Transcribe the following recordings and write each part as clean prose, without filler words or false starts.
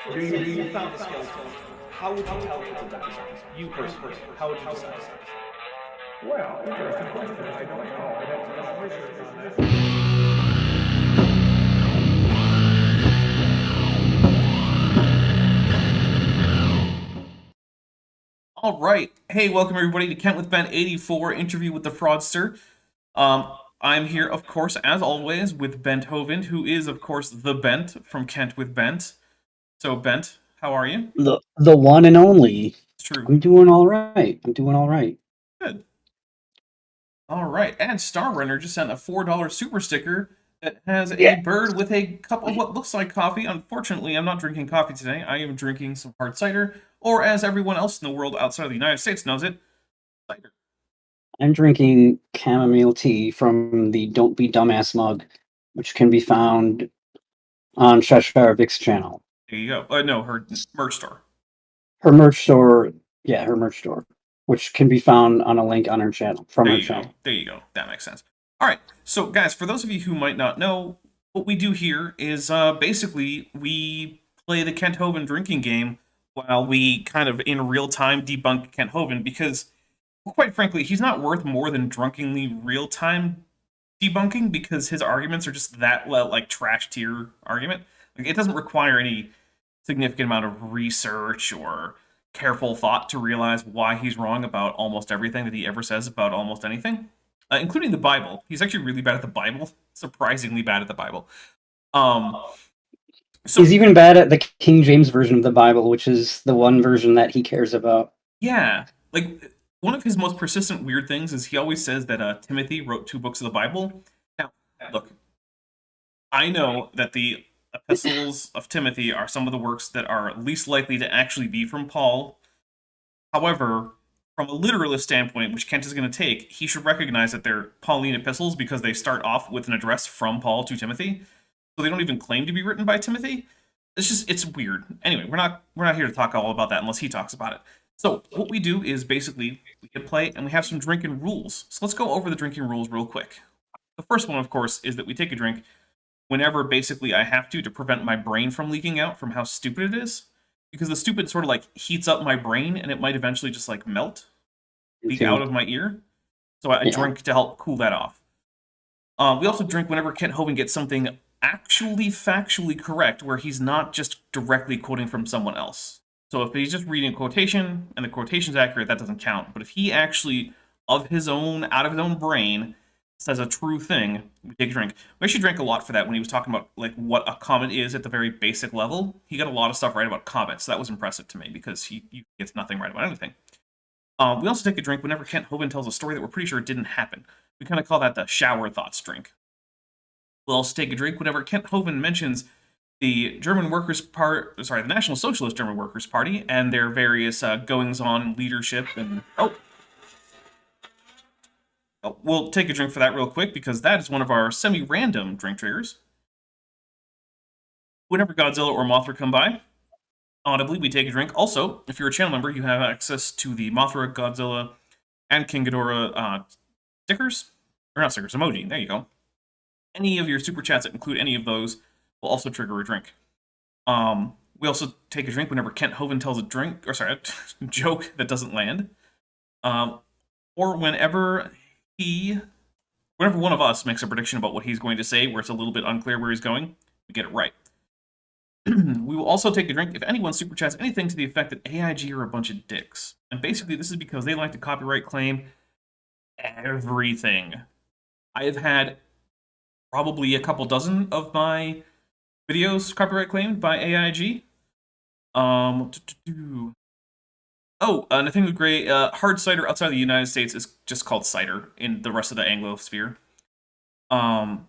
So let's say you found a skeleton. How would you tell if it's a dinosaur? You personally, how would you decide? Well, interesting question. I don't know. I'd have to do some research on that. All right. Hey, welcome everybody to Kent with Ben 84 interview with the Fraudster. I'm here, of course, as always, with Bent Hovind, who is, of course, the Bent from Kent with Bent. So, Bent, how are you? The one and only. It's true. I'm doing all right. Good. All right. And Starrunner just sent a $4 super sticker that has a bird with a cup of what looks like coffee. Unfortunately, I'm not drinking coffee today. I am drinking some hard cider, or as everyone else in the world outside of the United States knows it, cider. I'm drinking chamomile tea from the Don't Be Dumbass mug, which can be found on Cheshire Vic's channel. There you go. No, her merch store. Her merch store, which can be found on a link on her channel, from her channel. There you go. That makes sense. All right. So, guys, for those of you who might not know, what we do here is basically we play the Kent Hovind drinking game while we kind of in real time debunk Kent Hovind because, well, quite frankly, he's not worth more than drunkenly real time debunking because his arguments are just that like trash tier argument. Like it doesn't require any significant amount of research or careful thought to realize why he's wrong about almost everything that he ever says about almost anything, including the Bible. He's actually really bad at the Bible, surprisingly bad at the Bible. So he's even bad at the King James version of the Bible, which is the one version that he cares about. Yeah, like one of his most persistent weird things is he always says that Timothy wrote 2 books of the Bible. Now, look, I know that the epistles of Timothy are some of the works that are least likely to actually be from Paul. However, from a literalist standpoint, which Kent is going to take, he should recognize that they're Pauline epistles because they start off with an address from Paul to Timothy. So they don't even claim to be written by Timothy. It's weird. Anyway, we're not here to talk all about that unless he talks about it. So what we do is basically we can play and we have some drinking rules. So let's go over the drinking rules real quick. The first one, of course, is that we take a drink whenever basically I have to prevent my brain from leaking out from how stupid it is. Because the stupid sort of like heats up my brain and it might eventually just like leak out of my ear. So I drink to help cool that off. We also drink whenever Kent Hovind gets something actually factually correct where he's not just directly quoting from someone else. So if he's just reading a quotation and the quotation's accurate, that doesn't count. But if he actually, out of his own brain, says a true thing, we take a drink. We actually drank a lot for that when he was talking about like what a comet is at the very basic level. He got a lot of stuff right about comets. So that was impressive to me because he gets nothing right about anything. We also take a drink whenever Kent Hovind tells a story that we're pretty sure it didn't happen. We kind of call that the shower thoughts drink. We'll also take a drink whenever Kent Hovind mentions the the National Socialist German Workers' Party and their various goings-on in leadership and we'll take a drink for that real quick because that is one of our semi-random drink triggers. Whenever Godzilla or Mothra come by, audibly we take a drink. Also, if you're a channel member, you have access to the Mothra, Godzilla, and King Ghidorah stickers. Or not stickers, emoji. There you go. Any of your super chats that include any of those will also trigger a drink. We also take a drink whenever Kent Hovind tells a joke that doesn't land. Or whenever one of us makes a prediction about what he's going to say where it's a little bit unclear where he's going, we get it right. We will also take a drink if anyone super chats anything to the effect that AIG are a bunch of dicks. And basically this is because they like to copyright claim everything. I have had probably a couple dozen of my videos copyright claimed by AIG. Nathaniel Gray, hard cider outside of the United States is just called cider in the rest of the Anglosphere. Well,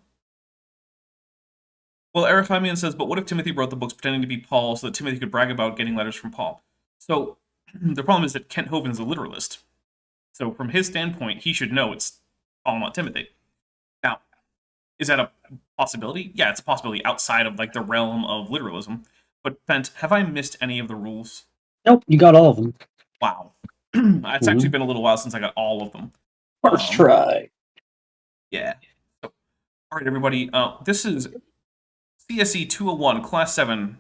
Eric Hyman says, but what if Timothy wrote the books pretending to be Paul so that Timothy could brag about getting letters from Paul? So, the problem is that Kent Hovind's a literalist. So, from his standpoint, he should know it's Paul, not Timothy. Now, is that a possibility? Yeah, it's a possibility outside of like the realm of literalism. But, Bent, have I missed any of the rules? Nope, you got all of them. Wow. It's actually been a little while since I got all of them. First try. Yeah. So, all right, everybody. This is CSE 201, Class 7,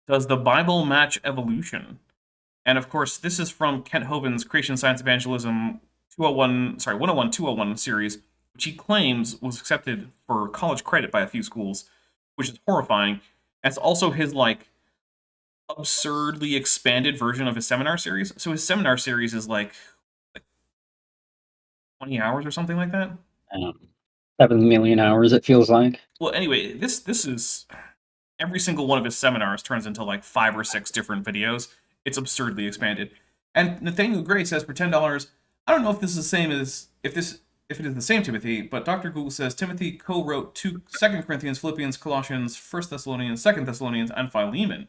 Does the Bible match evolution? And of course, this is from Kent Hovind's Creation Science Evangelism 101 201 series, which he claims was accepted for college credit by a few schools, which is horrifying. And it's also his absurdly expanded version of his seminar series. So his seminar series is like 20 hours or something like that. 7 million hours, it feels like. Well, anyway, this is every single one of his seminars turns into like 5 or 6 different videos. It's absurdly expanded. And Nathaniel Gray says for $10, I don't know if this is the same as if it is the same Timothy, but Dr. Google says Timothy co-wrote 2 Corinthians, Philippians, Colossians, 1 Thessalonians, 2 Thessalonians, and Philemon.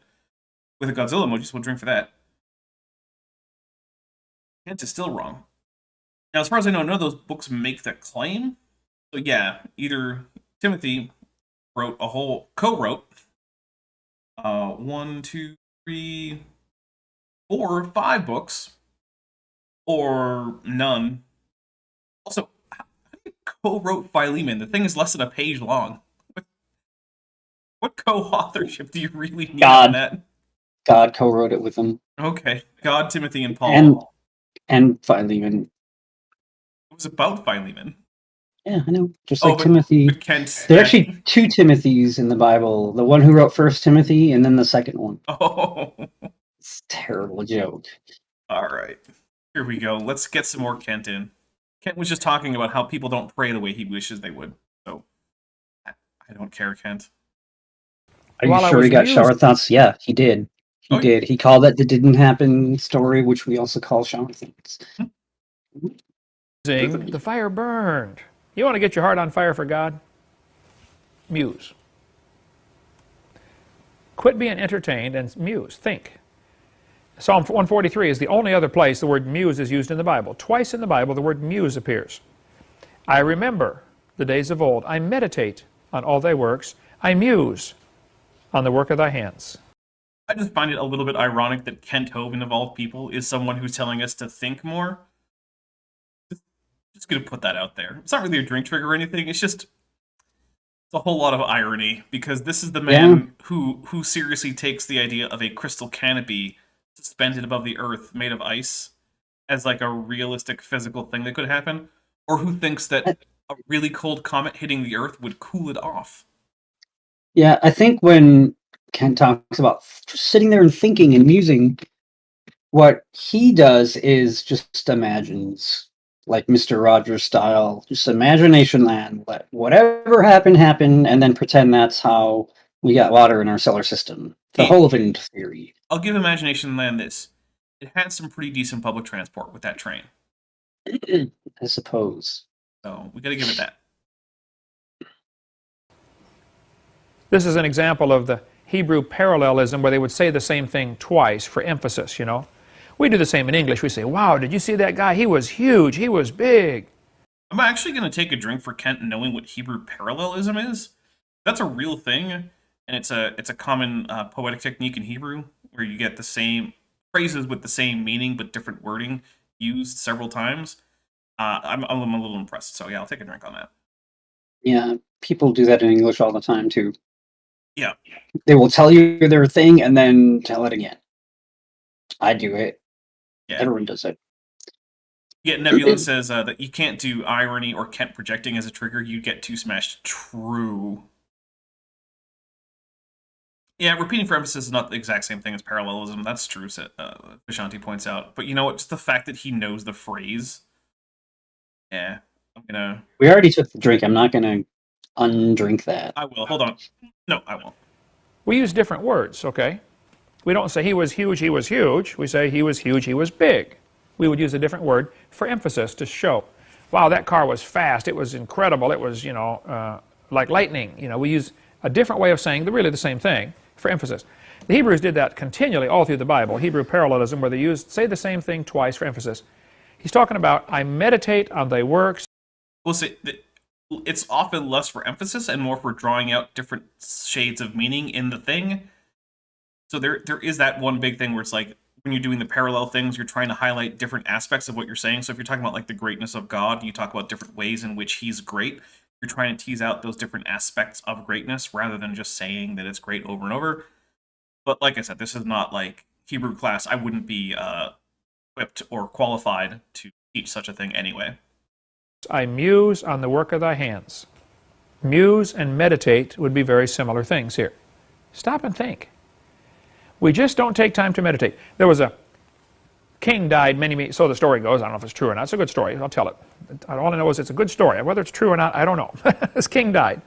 With a Godzilla emoji, so we'll drink for that. Kent is still wrong. Now, as far as I know, none of those books make that claim. So yeah, either Timothy co-wrote 1, 2, 3, 4, 5 books, or none. Also, how do you co-wrote Philemon? The thing is less than a page long. What co-authorship do you really need on that? God co-wrote it with him. Okay, God, Timothy, and Paul. And Philemon. It was about Philemon. Yeah, I know. Just like Timothy. But Kent, there are actually 2 Timothys in the Bible. The one who wrote First Timothy, and then the second one. Oh. It's a terrible joke. All right. Here we go. Let's get some more Kent in. Kent was just talking about how people don't pray the way he wishes they would. So, I don't care, Kent. Are you sure he got shower thoughts? Yeah, he did. He did. He called that the didn't happen story, which we also call shower thoughts. The fire burned. You want to get your heart on fire for God? Muse. Quit being entertained and muse. Think. Psalm 143 is the only other place the word muse is used in the Bible. Twice in the Bible the word muse appears. I remember the days of old. I meditate on all thy works. I muse on the work of thy hands. I just find it a little bit ironic that Kent Hovind, of all people, is someone who's telling us to think more. Just gonna put that out there. It's not really a drink trigger or anything. It's a whole lot of irony, because this is the man who seriously takes the idea of a crystal canopy suspended above the earth made of ice as like a realistic physical thing that could happen, or who thinks that a really cold comet hitting the earth would cool it off. Yeah, I think when Kent talks about just sitting there and thinking and musing, what he does is just imagines, like Mr. Rogers style, just imagination land. Let whatever happen, and then pretend that's how we got water in our solar system. The Hovind theory. I'll give Imagination Land this. It had some pretty decent public transport with that train. I suppose. So we gotta give it that. This is an example of the Hebrew parallelism where they would say the same thing twice for emphasis, you know. We do the same in English. We say, wow, did you see that guy? He was huge. He was big. I'm actually going to take a drink for Kent knowing what Hebrew parallelism is. That's a real thing, and it's a common poetic technique in Hebrew where you get the same phrases with the same meaning but different wording used several times. I'm a little impressed, so yeah, I'll take a drink on that. Yeah, people do that in English all the time, too. Yeah. They will tell you their thing and then tell it again. I do it. Yeah. Everyone does it. Yeah, Nebula says that you can't do irony or Kent projecting as a trigger. You get too smashed. True. Yeah, repeating for emphasis is not the exact same thing as parallelism. That's true, Vishanti points out. But you know what? Just the fact that he knows the phrase. Yeah, I'm gonna... We already took the drink. I'm not gonna undrink that. I will. Hold on. No, I won't. We use different words, okay? We don't say he was huge, he was huge. We say he was huge, he was big. We would use a different word for emphasis to show, wow, that car was fast, it was incredible, it was, you know, like lightning. You know, we use a different way of saying really the same thing for emphasis. The Hebrews did that continually all through the Bible, Hebrew parallelism, where they say the same thing twice for emphasis. He's talking about, I meditate on thy works. We'll say it's often less for emphasis and more for drawing out different shades of meaning in the thing. So there is that one big thing where it's like, when you're doing the parallel things, you're trying to highlight different aspects of what you're saying. So if you're talking about like the greatness of God, you talk about different ways in which he's great. You're trying to tease out those different aspects of greatness rather than just saying that it's great over and over. But like I said, this is not like Hebrew class. I wouldn't be equipped or qualified to teach such a thing anyway. I muse on the work of thy hands. Muse and meditate would be very similar things here. Stop and think. We just don't take time to meditate. There was a king died so the story goes. I don't know if it's true or not. It's a good story. I'll tell it. All I know is it's a good story. Whether it's true or not, I don't know. This king died.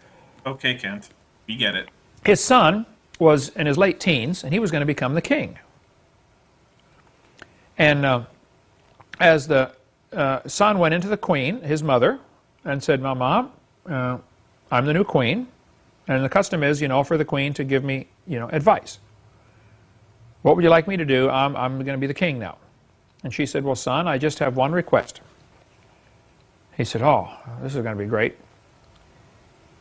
Okay, Kent. We get it. His son was in his late teens, and he was going to become the king. And as the son went into the queen, his mother, and said, Mom, I'm the new queen, and the custom is, for the queen to give me, advice. What would you like me to do? I'm going to be the king now. And she said, well, son, I just have one request. He said, oh, this is going to be great.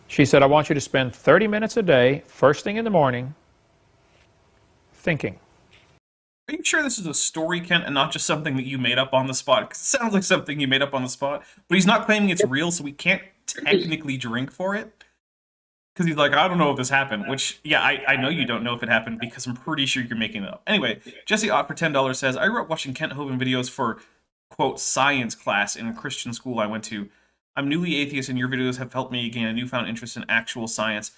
She said, I want you to spend 30 minutes a day, first thing in the morning, thinking. Are you sure this is a story, Kent, and not just something that you made up on the spot? 'Cause it sounds like something you made up on the spot, but he's not claiming it's real, so we can't technically drink for it. Because he's like, I don't know if this happened, which, yeah, I know you don't know if it happened because I'm pretty sure you're making it up. Anyway, Jesse Ott for $10 says, I grew up watching Kent Hovind videos for, quote, science class in a Christian school I went to. I'm newly atheist and your videos have helped me gain a newfound interest in actual science.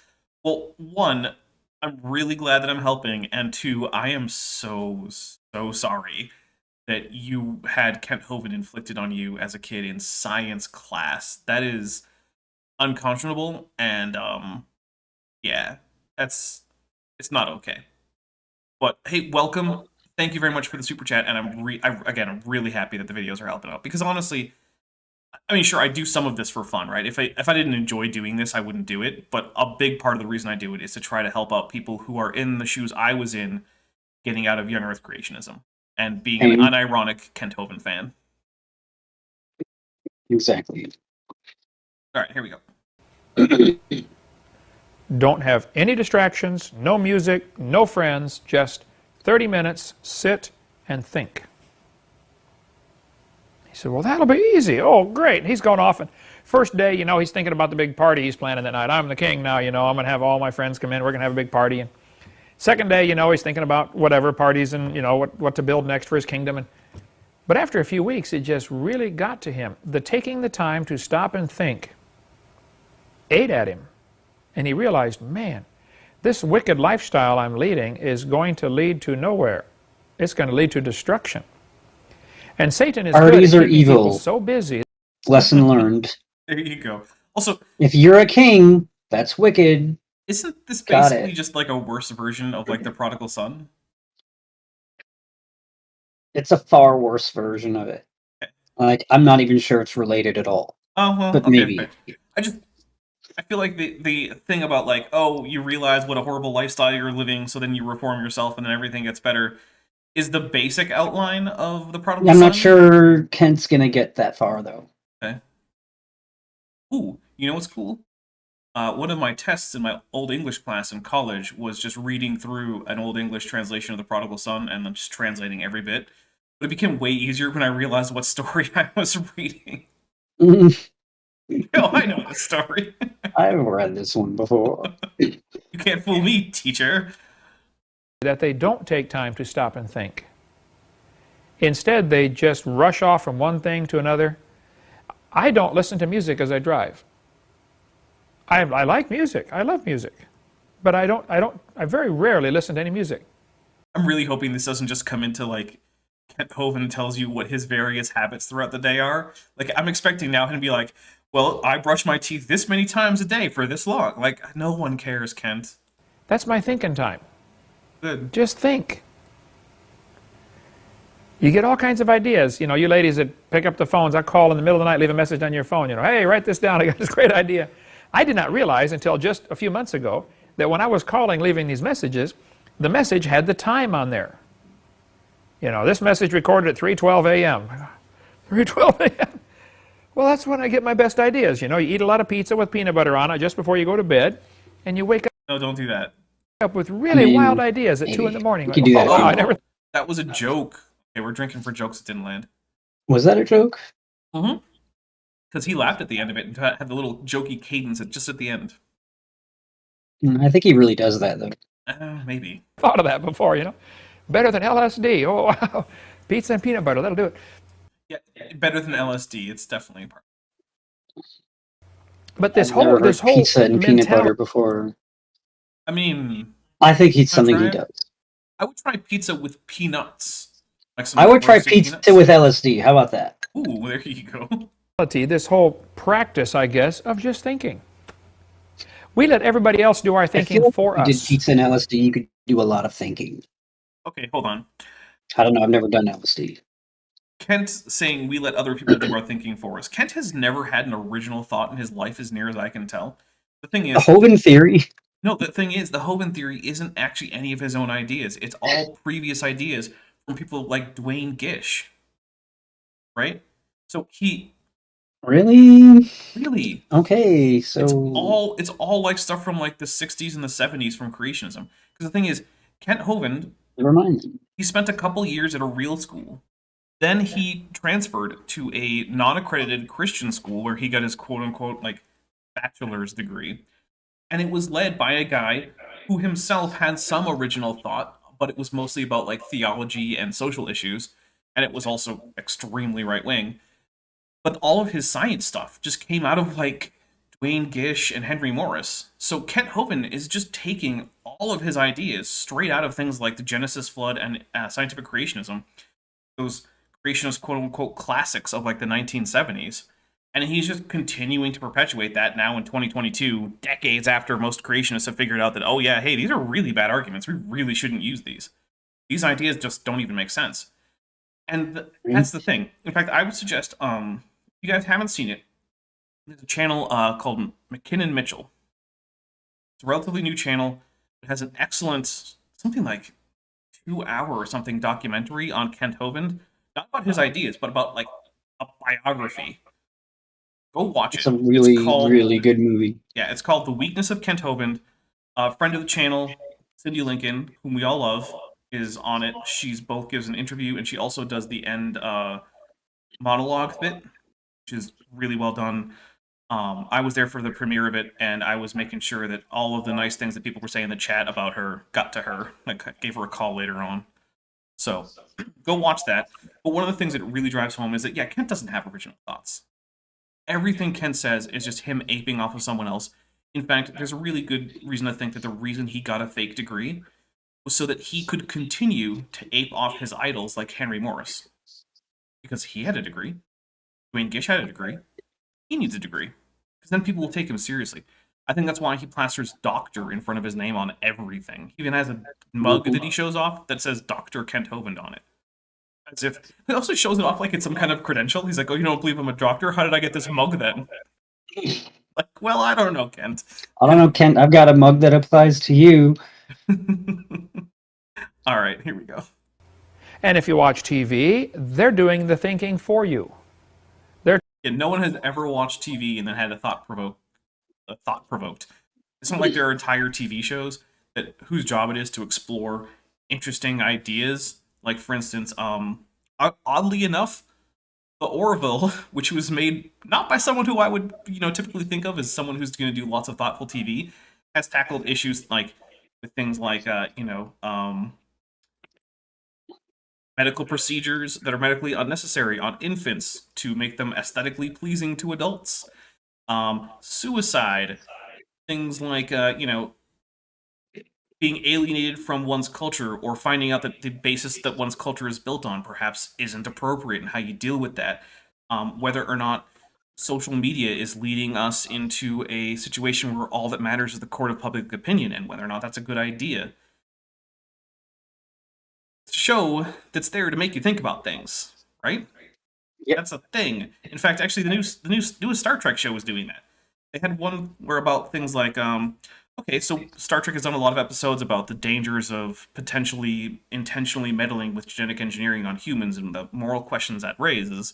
Well, one, I'm really glad that I'm helping, and two, I am so sorry that you had Kent Hovind inflicted on you as a kid in science class. That is unconscionable, and yeah, it's not okay. But hey, welcome. Thank you very much for the super chat, and I'm really happy that the videos are helping out, because honestly, I mean, sure, I do some of this for fun, right? If I didn't enjoy doing this, I wouldn't do it. But a big part of the reason I do it is to try to help out people who are in the shoes I was in, getting out of young Earth creationism and being an unironic Kent Hovind fan. Exactly. All right, here we go. Don't have any distractions, no music, no friends, just 30 minutes, sit and think. He said, well, that'll be easy. Oh, great. And he's going off, and first day, he's thinking about the big party he's planning that night. I'm the king now, I'm going to have all my friends come in. We're going to have a big party. And second day, he's thinking about whatever parties and, what to build next for his kingdom. But after a few weeks, it just really got to him. The taking the time to stop and think ate at him. And he realized, man, this wicked lifestyle I'm leading is going to lead to nowhere. It's going to lead to destruction. And Satan is Parties good at are keeping evil. people so busy. Lesson learned. There you go. Also, if you're a king, that's wicked. Isn't this Got basically it. just like a worse version of like the prodigal son? It's a far worse version of it. Okay. Like, I'm not even sure it's related at all. Oh, well, But okay, maybe. fair. I feel like the thing about like, oh, you realize what a horrible lifestyle you're living, so then you reform yourself and then everything gets better, is the basic outline of the prodigal I'm son. not sure Kent's gonna get that far, though. Okay. Ooh, you know what's cool? One of my tests in my old English class in college was just reading through an old English translation of the prodigal son and then just translating every bit. But it became way easier when I realized what story I was reading. Oh, I know the story. I've read this one before. You can't fool me, teacher. That they don't take time to stop and think. Instead, they just rush off from one thing to another. I don't listen to music as I drive. I like music. I love music. But I very rarely listen to any music. I'm really hoping this doesn't just come into like Kent Hovind tells you what his various habits throughout the day are. Like, I'm expecting now him to be like, well, I brush my teeth this many times a day for this long. Like, no one cares, Kent. That's my thinking time. Good. Just think. You get all kinds of ideas. You ladies that pick up the phones, I call in the middle of the night, leave a message on your phone. Hey, write this down. I got this great idea. I did not realize until just a few months ago that when I was calling, leaving these messages, the message had the time on there. This message recorded at 3:12 a.m. 3:12 a.m. Well, that's when I get my best ideas. You eat a lot of pizza with peanut butter on it just before you go to bed, and you wake No, don't do that. up with really wild ideas at 2 in the morning. You could do that. That was a joke. Okay, we're drinking for jokes that didn't land. Was that a joke? Mm-hmm. Because he laughed at the end of it and had the little jokey cadence just at the end. I think he really does that, though. Maybe. Thought of that before, you know? Better than LSD. Oh, wow. Pizza and peanut butter, that'll do it. Yeah, better than LSD. It's definitely part. But this I've never whole heard pizza and peanut butter mentality. before. I mean, I think it's Wanna something try he it? does. I would try pizza with peanuts. Like some I would try roasted pizza peanuts. with LSD. How about that? Ooh, there you go. This whole practice, I guess, of just thinking. We let everybody else do our I thinking feel like for if you did us. pizza and LSD, you could do a lot of thinking. Okay, hold on. I don't know. I've never done LSD. Kent saying we let other people do our thinking for us. Kent has never had an original thought in his life, as near as I can tell. The thing The is, Hovind theory. no, the thing is, the Hovind theory isn't actually any of his own ideas. It's all previous ideas from people like Dwayne Gish, right? So he Really? really, Okay, so it's all like stuff from like the 60s and the 70s from creationism. Because the thing is, Kent Hovind, never mind. he spent a couple years at a real school. Then he transferred to a non-accredited Christian school where he got his quote-unquote like bachelor's degree. And it was led by a guy who himself had some original thought, but it was mostly about like theology and social issues, and it was also extremely right-wing. But all of his science stuff just came out of like Dwayne Gish and Henry Morris. So Kent Hovind is just taking all of his ideas straight out of things like the Genesis flood and scientific creationism, those creationist quote unquote classics of like the 1970s. And he's just continuing to perpetuate that now in 2022, decades after most creationists have figured out that, oh yeah, hey, these are really bad arguments. We really shouldn't use these. These ideas just don't even make sense. And that's the thing. In fact, I would suggest, if you guys haven't seen it, there's a channel called McKinnon Mitchell. It's a relatively new channel. It has an excellent, something like 2 hour or something documentary on Kent Hovind. Not about his ideas, but about like a biography. Go watch It's it. a really, It's called, really good movie. yeah, it's called The Weakness of Kent Hovind. A friend of the channel, Cindy Lincoln, whom we all love, is on it. She's both gives an interview and she also does the end monologue bit, which is really well done. I was there for the premiere of it, and I was making sure that all of the nice things that people were saying in the chat about her got to her. I gave her a call later on. So, go watch that. But one of the things that really drives home is that, yeah, Kent doesn't have original thoughts. Everything Kent says is just him aping off of someone else. In fact, there's a really good reason to think that the reason he got a fake degree was so that he could continue to ape off his idols like Henry Morris. Because he had a degree. Dwayne Gish had a degree. He needs a degree. Because then people will take him seriously. I think that's why he plasters doctor in front of his name on everything. He even has a mug that he shows off that says Dr. Kent Hovind on it. As if he also shows it off like it's some kind of credential. He's like, oh, you don't believe I'm a doctor? How did I get this mug then? Like, well, I don't know, Kent. I don't know, Kent. I've got a mug that applies to you. All right, here we go. And if you watch TV, they're doing the thinking for you. Yeah, no one has ever watched TV and then had a thought provoked. It's not like there are entire TV shows that whose job it is to explore interesting ideas. Like, for instance, oddly enough, the Orville, which was made not by someone who I would, typically think of as someone who's going to do lots of thoughtful TV, has tackled issues like with things like, medical procedures that are medically unnecessary on infants to make them aesthetically pleasing to adults. Suicide, things like, being alienated from one's culture or finding out that the basis that one's culture is built on perhaps isn't appropriate and how you deal with that. Whether or not social media is leading us into a situation where all that matters is the court of public opinion and whether or not that's a good idea. Show that's there to make you think about things, right? Yep. That's a thing. In fact, actually, the newest Star Trek show was doing that. They had one where about things like, okay, so Star Trek has done a lot of episodes about the dangers of potentially intentionally meddling with genetic engineering on humans and the moral questions that raises.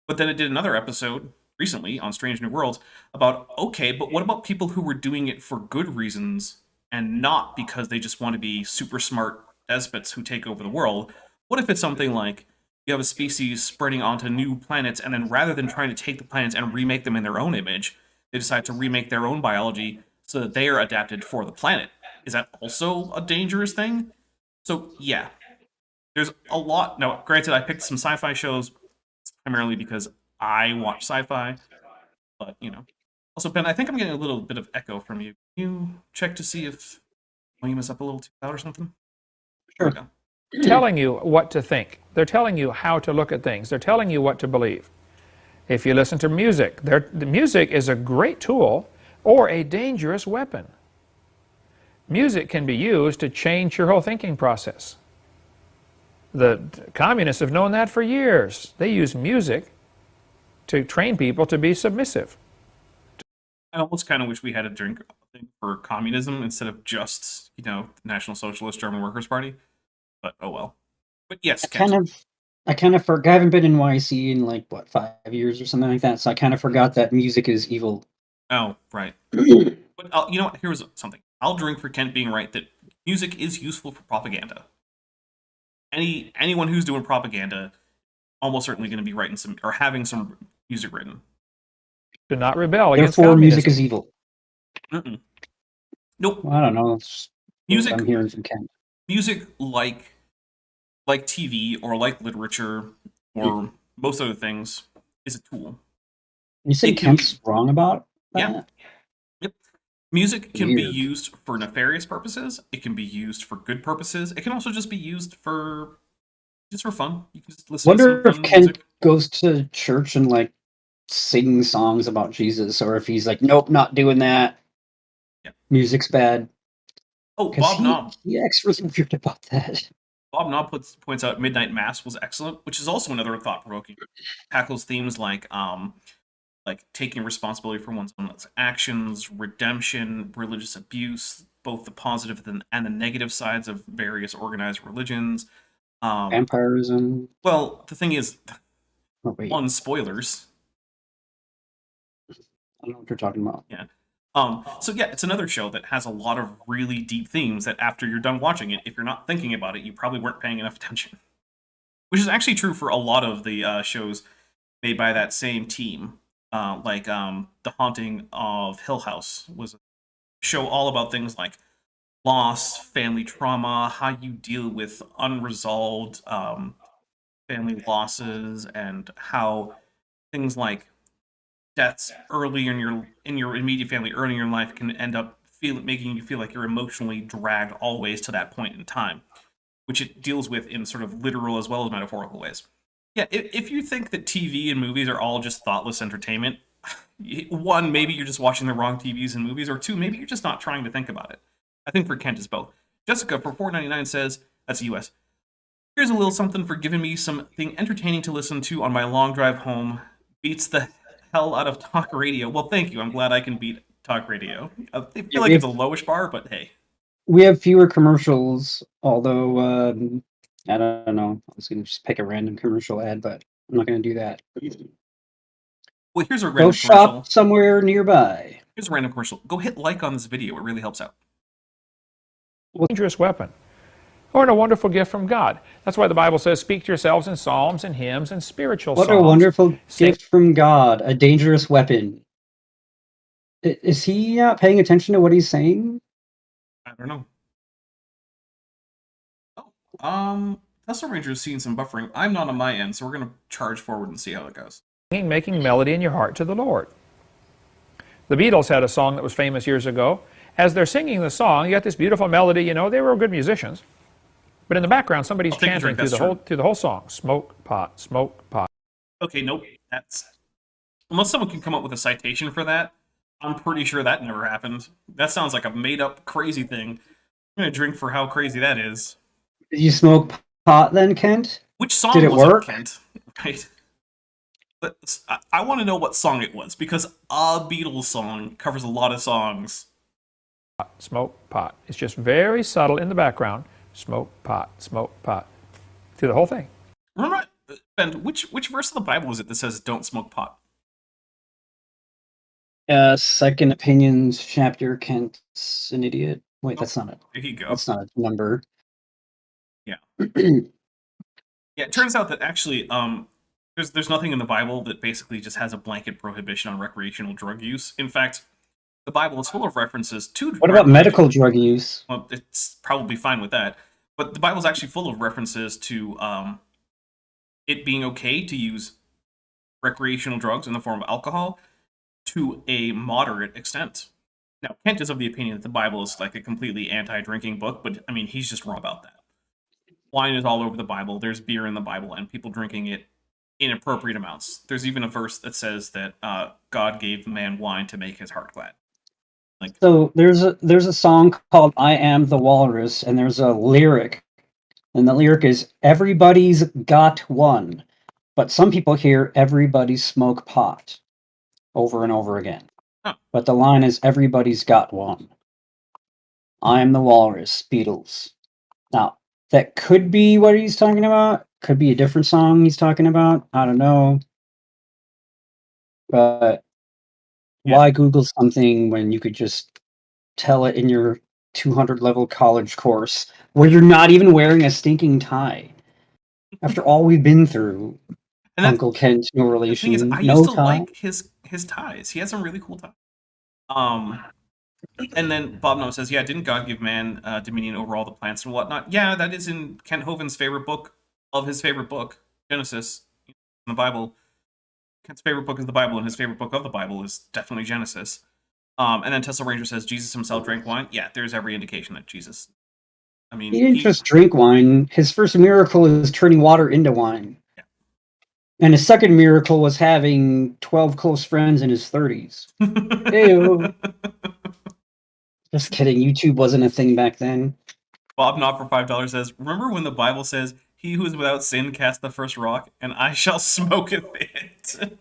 But then it did another episode recently on Strange New Worlds about, okay, but what about people who were doing it for good reasons and not because they just want to be super smart despots who take over the world? What if it's something like you have a species spreading onto new planets, and then rather than trying to take the planets and remake them in their own image, they decide to remake their own biology so that they are adapted for the planet? is that also a dangerous thing? So yeah, there's a lot. Now, granted, I picked some sci-fi shows primarily because I watch sci-fi, but Also, Ben, I think I'm getting a little bit of echo from you. Can you check to see if volume is up a little too loud or something? There we Sure. go. Telling you what to think. They're telling you how to look at things. They're telling you what to believe. If you listen to music, the music is a great tool or a dangerous weapon. Music can be used to change your whole thinking process. The communists have known that for years. They use music to train people to be submissive. I almost kind of wish we had a drink thing for communism instead of just, the National Socialist German Workers' Party. But oh well. But yes, I kind of forgot. I haven't been in YC in like what 5 years or something like that, so I kind of forgot that music is evil. Oh, right. But you know what? Here's something. I'll drink for Kent being right that music is useful for propaganda. Anyone who's doing propaganda almost certainly going to be writing some or having some music written. Do not rebel against Therefore, communism. music is evil. Nope. Well, I don't know. It's Music. what I'm hearing from Kent. Music like TV or like literature or most other things is a tool. You say Kent's wrong about that? Yeah. Yep. Music can be Weird. used for nefarious purposes. It can be used for good purposes. It can also just be used for fun. You can just listen Wonder to if some fun Kent music. goes to church and like sings songs about Jesus, or if he's like, nope, not doing that. Yeah. Music's bad. Oh, Bob Knob. He acts really weird about that. Bob Knob points out Midnight Mass was excellent, which is also another thought-provoking. Tackles themes like taking responsibility for one's own actions, redemption, religious abuse, both the positive and the negative sides of various organized religions. Vampirism. Well, the thing is, Oh, wait. one, spoilers. I don't know what you're talking about. Yeah. So yeah, it's another show that has a lot of really deep themes that after you're done watching it, if you're not thinking about it, you probably weren't paying enough attention. Which is actually true for a lot of the shows made by that same team. The Haunting of Hill House was a show all about things like loss, family trauma, how you deal with unresolved family losses, and how things like deaths early in your immediate family, early in your life, can end up making you feel like you're emotionally dragged always to that point in time, which it deals with in sort of literal as well as metaphorical ways. Yeah, if you think that TV and movies are all just thoughtless entertainment, one, maybe you're just watching the wrong TVs and movies, or two, maybe you're just not trying to think about it. I think for Kent is both. Jessica for $4.99 says, that's US. Here's a little something for giving me something entertaining to listen to on my long drive home. Beats the hell out of talk radio. Well, thank you. I'm glad I can beat talk radio. I feel like it's a lowish bar, but hey. We have fewer commercials, although I don't know. I was going to just pick a random commercial ad, but I'm not going to do that. Well, here's a random Go commercial. shop somewhere nearby. Here's a random commercial. Go hit like on this video. It really helps out. Dangerous weapon, or a wonderful gift from God. That's why the Bible says, speak to yourselves in psalms and hymns and spiritual songs. What a wonderful gift from God, a dangerous weapon. Is he not paying attention to what he's saying? I don't know. Oh, Tesla Ranger is seeing some buffering. I'm not on my end, so we're going to charge forward and see how it goes. Making melody in your heart to the Lord. The Beatles had a song that was famous years ago. As they're singing the song, you got this beautiful melody, they were good musicians. But in the background, somebody's chanting through the whole song. Smoke pot, smoke pot. Okay, nope. Unless someone can come up with a citation for that, I'm pretty sure that never happened. That sounds like a made-up crazy thing. I'm going to drink for how crazy that is. Did you smoke pot then, Kent? Which song Did it was work? it, Kent? Right. But I want to know what song it was, because a Beatles song covers a lot of songs. Smoke pot. It's just very subtle in the background. Smoke pot, through the whole thing. Remember, Ben, which verse of the Bible is it that says don't smoke pot? Second Opinions chapter, Kent's an idiot. Wait, that's not it. There you go. That's not a number. Yeah. Yeah, it turns out that actually, there's nothing in the Bible that basically just has a blanket prohibition on recreational drug use. In fact, the Bible is full of references to What about medical drug use? Well, it's probably fine with that, but the Bible's actually full of references to it being okay to use recreational drugs in the form of alcohol to a moderate extent. Now, Kent is of the opinion that the Bible is like a completely anti-drinking book, but I mean, he's just wrong about that. Wine is all over the Bible. There's beer in the Bible, and people drinking it in appropriate amounts. There's even a verse that says that God gave man wine to make his heart glad. Like, so there's a song called "I Am the Walrus," and there's a lyric, and the lyric is "Everybody's got one," but some people hear "Everybody smoke pot" over and over again. Huh. But the line is "Everybody's got one." I am the walrus, Beatles. Now that could be what he's talking about. Could be a different song he's talking about. I don't know. But why Google something when you could just tell it in your 200 level college course where you're not even wearing a stinking tie? After all we've been through, Uncle Kent, no relation, the thing is, I no used to tie. like his ties. He had some really cool ties. And then Bob Noah says, yeah, didn't God give man dominion over all the plants and whatnot? Yeah, that is in Kent Hovind's favorite book of his favorite book, Genesis, in the Bible. Kent's favorite book is the Bible, and his favorite book of the Bible is definitely Genesis. And then Tesla Ranger says Jesus himself drank wine. Yeah, there's every indication that Jesus. I mean, he didn't just drink wine. His first miracle is turning water into wine. Yeah. And his second miracle was having 12 close friends in his 30s. Ew. Just kidding. YouTube wasn't a thing back then. Bob Knott for $5 says, remember when the Bible says, he who is without sin cast the first rock, and I shall smoketh it?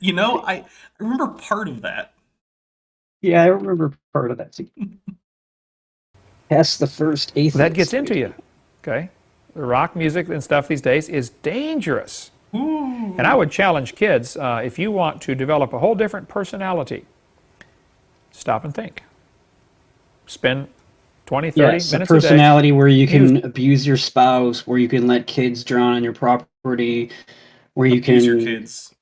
You know, I remember part of that. Yeah, I remember part of that scene. Cast the first atheist. That gets into you, okay? The rock music and stuff these days is dangerous. Ooh. And I would challenge kids, if you want to develop a whole different personality, stop and think. Spend 20, 30 minutes a day. A personality where you can abuse your spouse, where you can let kids drown on your property, where you can your kids.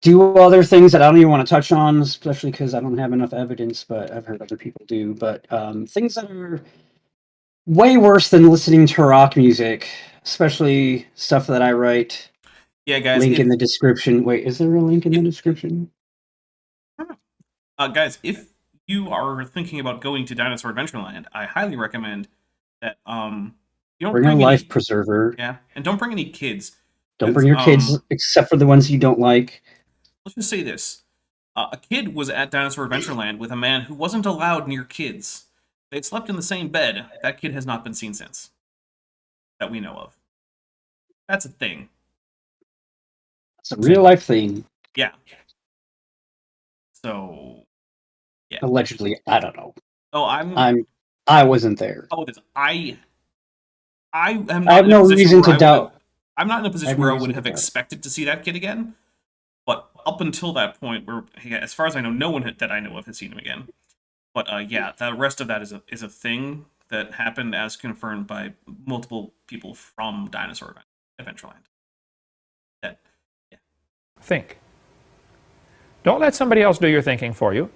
Do other things that I don't even want to touch on, especially because I don't have enough evidence, but I've heard other people do. But things that are way worse than listening to rock music, especially stuff that I write. Yeah, guys. Link in the description. Wait, is there a link in the description? Guys, if you are thinking about going to Dinosaur Adventureland, I highly recommend that you don't bring a life preserver. Yeah, and don't bring any kids. Don't bring your kids, except for the ones you don't like. Let's just say this. A kid was at Dinosaur Adventureland with a man who wasn't allowed near kids. They slept in the same bed. That kid has not been seen since. That we know of. That's a thing. It's a real-life thing. Yeah. So, yeah. Allegedly, I don't know. Oh, I wasn't there. Oh, I have no reason to doubt. I'm not in a position where I would have expected to see that kid again. But up until that point, where as far as I know, no one that I know of has seen him again. But yeah, the rest of that is a thing that happened as confirmed by multiple people from Dinosaur Adventureland. That, yeah. Think. Don't let somebody else do your thinking for you.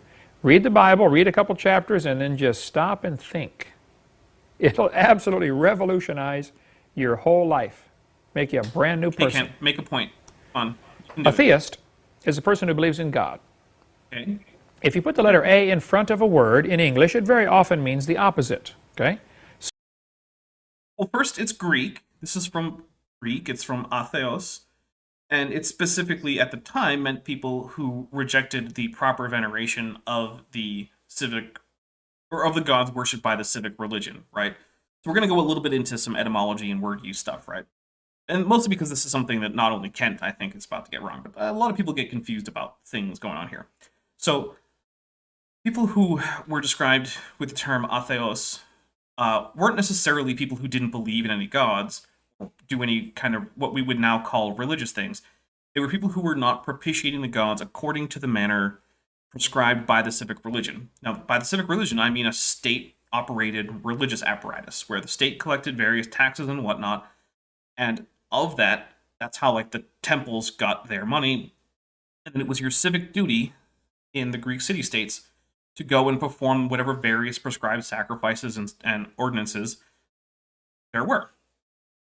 Read the Bible, read a couple chapters, and then just stop and think. It'll absolutely revolutionize your whole life. Make you a brand new person. Hey, Ken, make a point. On. A theist is a person who believes in God. Okay. If you put the letter A in front of a word in English, it very often means the opposite. Okay? Well, first, it's Greek. This is from Greek. It's from Atheos. And it specifically, at the time, meant people who rejected the proper veneration of the civic, or of the gods worshipped by the civic religion, right? So we're going to go a little bit into some etymology and word use stuff, right? And mostly because this is something that not only Kent, I think, is about to get wrong, but a lot of people get confused about things going on here. So, people who were described with the term atheos weren't necessarily people who didn't believe in any gods, or do any kind of what we would now call religious things. They were people who were not propitiating the gods according to the manner prescribed by the civic religion. Now, by the civic religion, I mean a state-operated religious apparatus, where the state collected various taxes and whatnot, and of that, that's how, like, the temples got their money. And then it was your civic duty in the Greek city-states to go and perform whatever various prescribed sacrifices and ordinances there were.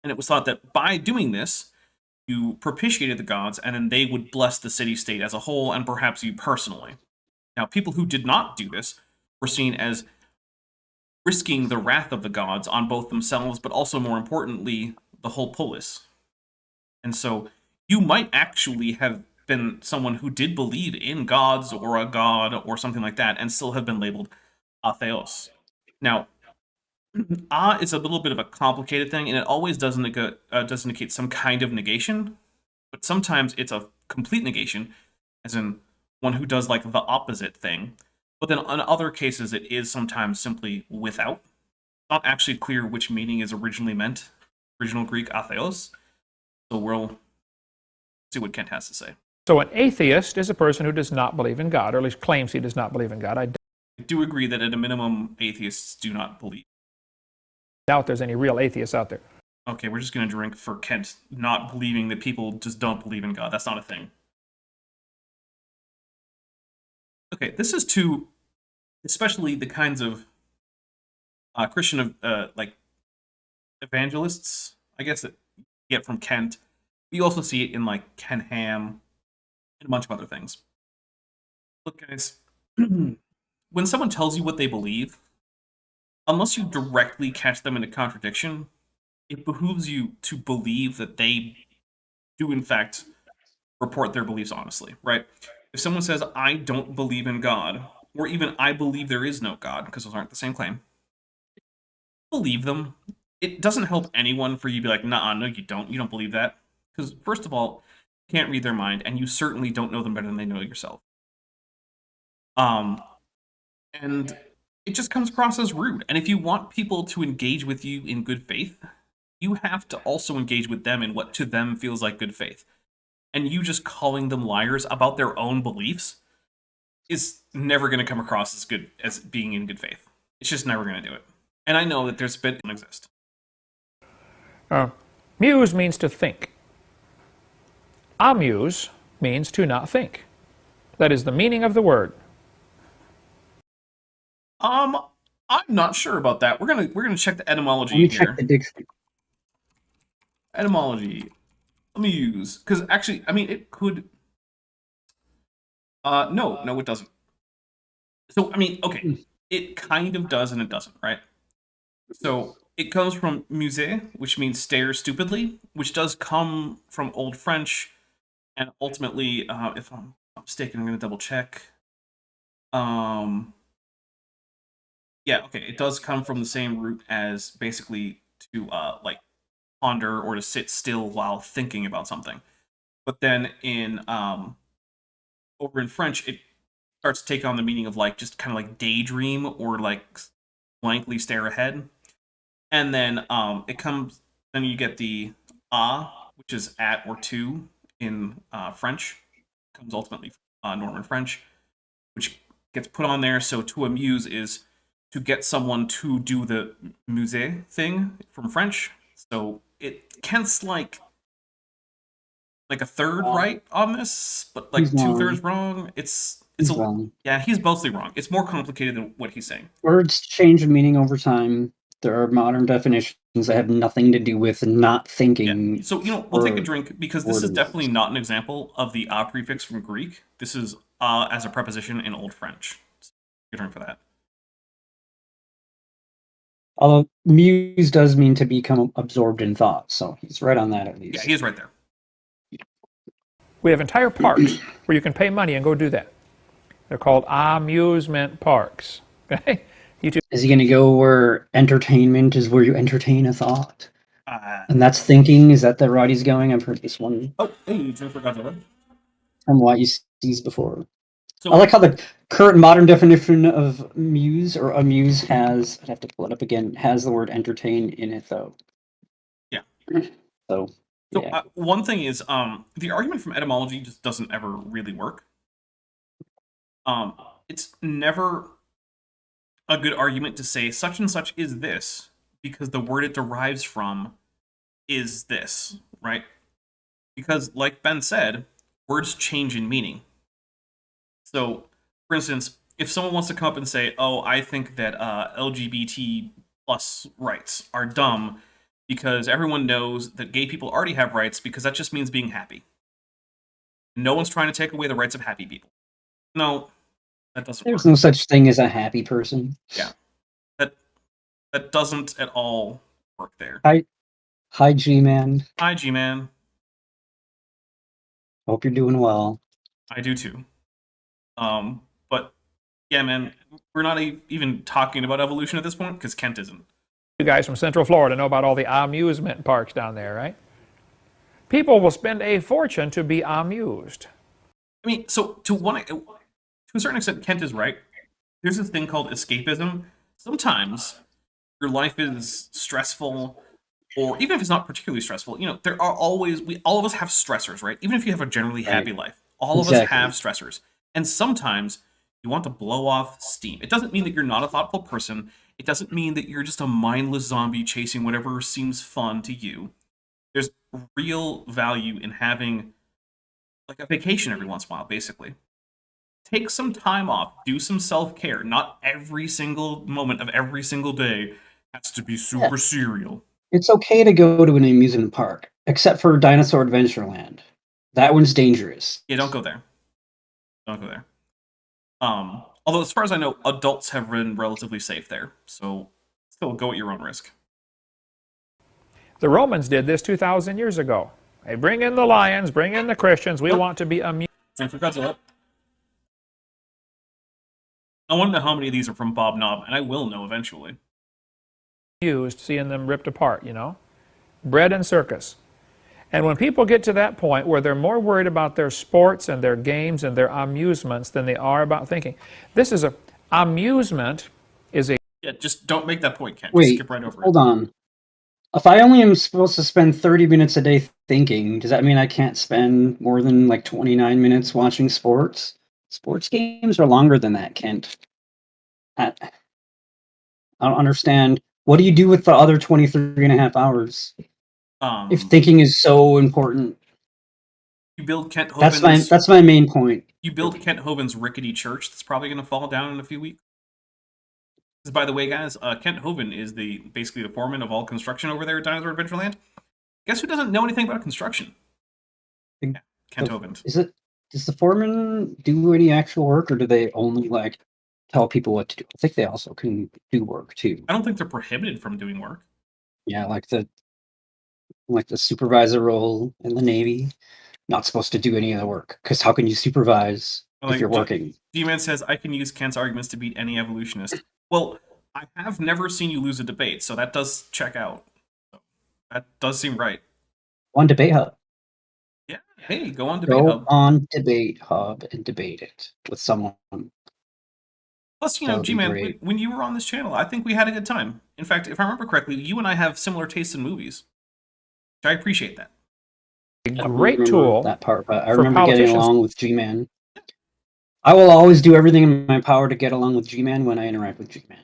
And it was thought that by doing this, you propitiated the gods, and then they would bless the city-state as a whole, and perhaps you personally. Now, people who did not do this were seen as risking the wrath of the gods on both themselves, but also, more importantly, the whole polis. And so, you might actually have been someone who did believe in gods or a god or something like that, and still have been labeled atheos. Now, is a little bit of a complicated thing, and it always does indicate some kind of negation, but sometimes it's a complete negation, as in one who does like the opposite thing. But then in other cases, it is sometimes simply without. It's not actually clear which meaning is originally meant, original Greek atheos. So we'll see what Kent has to say. So an atheist is a person who does not believe in God, or at least claims he does not believe in God. I do agree that at a minimum, atheists do not believe. doubt there's any real atheists out there. Okay, we're just going to drink for Kent not believing that people just don't believe in God. That's not a thing. Okay, this is to especially the kinds of Christian like evangelists, I guess, that you get from Kent. You also see it in like Ken Ham and a bunch of other things. Look, guys, when someone tells you what they believe, unless you directly catch them in a contradiction, it behooves you to believe that they do, in fact, report their beliefs honestly, right? If someone says, I don't believe in God, or even I believe there is no God, because those aren't the same claim, believe them. It doesn't help anyone for you to be like, nah, no, you don't believe that. Because, first of all, you can't read their mind, and you certainly don't know them better than they know yourself. And it just comes across as rude. And if you want people to engage with you in good faith, you have to also engage with them in what to them feels like good faith. And you just calling them liars about their own beliefs is never going to come across as good as being in good faith. It's just never going to do it. And I know that there's a bit that doesn't exist. Muse means to think. Amuse means to not think. That is the meaning of the word. I'm not sure about that. We're gonna check the etymology Let me here. check the dictionary. Etymology. Let me use, because actually, I mean, it could. No, it doesn't. So, I mean, okay, it kind of does and it doesn't, right? So, it comes from musée, which means stare stupidly, which does come from Old French, and ultimately, if I'm not mistaken, I'm going to double check. Yeah, okay, it does come from the same root as basically to, like, ponder or to sit still while thinking about something. But then in, over in French, it starts to take on the meaning of, like, just kind of like daydream or, like, blankly stare ahead. And then it comes, then you get the which is at or to in French. It comes ultimately from Norman French, which gets put on there. So to amuse is to get someone to do the musée thing from French. So Kent's like a third right on this, but like two-thirds wrong. It's wrong. Yeah, he's mostly wrong. It's more complicated than what he's saying. Words change meaning over time. There are modern definitions that have nothing to do with not thinking. Yeah. So, we'll take a drink, because this is definitely not an example of the a prefix from Greek. This is as a preposition in Old French. So, take a drink for that. Although muse does mean to become absorbed in thought, so he's right on that at least. Yeah, he is right there. We have entire parks where you can pay money and go do that. They're called amusement parks. Okay? Is he going to go where entertainment is where you entertain a thought? And that's thinking? Is that the route he's going? I've heard this one. Oh, hey, Jennifer Godzilla. From what you see before. So, I like how the current modern definition of muse or amuse has, I'd have to pull it up again, has the word entertain in it, though. Yeah. So yeah. One thing is, the argument from etymology just doesn't ever really work. It's never a good argument to say such and such is this, because the word it derives from is this, right? Because, like Ben said, words change in meaning. So For instance, if someone wants to come up and say, "Oh, I think that LGBT plus rights are dumb because everyone knows that gay people already have rights because that just means being happy. No one's trying to take away the rights of happy people." No, that doesn't There's work. no such thing as a happy person. Yeah, that doesn't at all work there. Hi, G-Man. Hi, G-Man. Hope you're doing well. I do too. But yeah, man, we're not even talking about evolution at this point because Kent isn't. You guys from Central Florida know about all the amusement parks down there, right? People will spend a fortune to be amused. I mean, so to a certain extent, Kent is right. There's this thing called escapism. Sometimes your life is stressful, or even if it's not particularly stressful, there are always all of us have stressors, right? Even if you have a generally happy life, all of us have stressors. And sometimes you want to blow off steam. It doesn't mean that you're not a thoughtful person. It doesn't mean that you're just a mindless zombie chasing whatever seems fun to you. There's real value in having like a vacation every once in a while, basically. Take some time off, do some self-care. Not every single moment of every single day has to be super serial. It's okay to go to an amusement park, except for Dinosaur Adventureland. That one's dangerous. Yeah, don't go there. Don't go there. Although, as far as I know, adults have been relatively safe there, so still go at your own risk. The Romans did this 2,000 years ago. Hey, bring in the lions, bring in the Christians. We want to be amused. Thanks for Godzilla. I want to know how many of these are from Bob Knob, and I will know eventually. Seeing them ripped apart, bread and circus. And when people get to that point where they're more worried about their sports and their games and their amusements than they are about thinking, amusement is a... Yeah, just don't make that point, Ken. Wait, just skip right over hold on. If I only am supposed to spend 30 minutes a day thinking, does that mean I can't spend more than like 29 minutes watching sports? Sports games are longer than that, Kent. I don't understand. What do you do with the other 23 and a half hours? If thinking is so important. You build Kent Hovind. That's my main point. You build Kent Hovind's rickety church that's probably going to fall down in a few weeks. Because, by the way, guys, Kent Hovind is basically the foreman of all construction over there at Dinosaur Adventureland. Guess who doesn't know anything about construction? Yeah, Kent Hovind. Does the foreman do any actual work, or do they only tell people what to do? I think they also can do work too. I don't think they're prohibited from doing work. Yeah, like the supervisor role in the Navy, not supposed to do any of the work, because how can you supervise if you're working? D-Man says, I can use Kent's arguments to beat any evolutionist. Well, I have never seen you lose a debate, so that does check out. That does seem right. On Debate Hub. Yeah, hey, go on Debate Hub. Go on Debate Hub and debate it with someone. Plus, G-Man, when you were on this channel, I think we had a good time. In fact, if I remember correctly, you and I have similar tastes in movies. I appreciate that. A great tool. That part, but I remember getting along with G-Man. I will always do everything in my power to get along with G-Man when I interact with G-Man.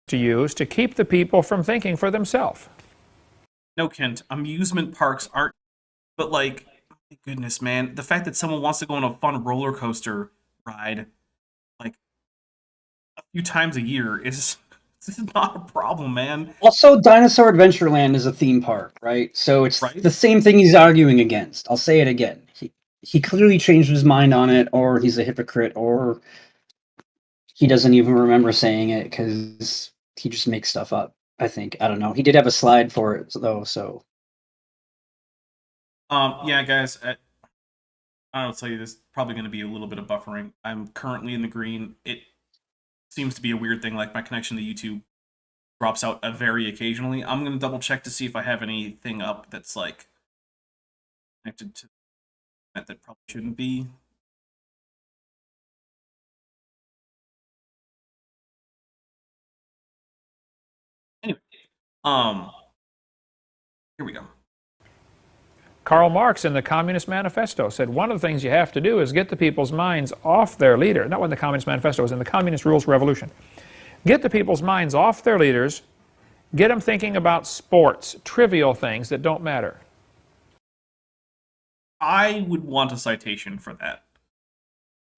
To use to keep the people from thinking for themselves. No, Kent, amusement parks aren't. But my goodness, man, the fact that someone wants to go on a fun roller coaster ride, a few times a year is not a problem, man. Also, Dinosaur Adventureland is a theme park, right? So it's the same thing he's arguing against. I'll say it again. He clearly changed his mind on it, or he's a hypocrite, or he doesn't even remember saying it because he just makes stuff up, I think. I don't know. He did have a slide for it, though, so... Yeah, guys, I'll tell you, this probably going to be a little bit of buffering. I'm currently in the green. It seems to be a weird thing, like my connection to YouTube drops out very occasionally. I'm going to double check to see if I have anything up that's connected to that probably shouldn't be. Anyway, here we go. Karl Marx in the Communist Manifesto said one of the things you have to do is get the people's minds off their leader. Not when the Communist Manifesto was in the Communist Rules Revolution. Get the people's minds off their leaders. Get them thinking about sports, trivial things that don't matter. I would want a citation for that.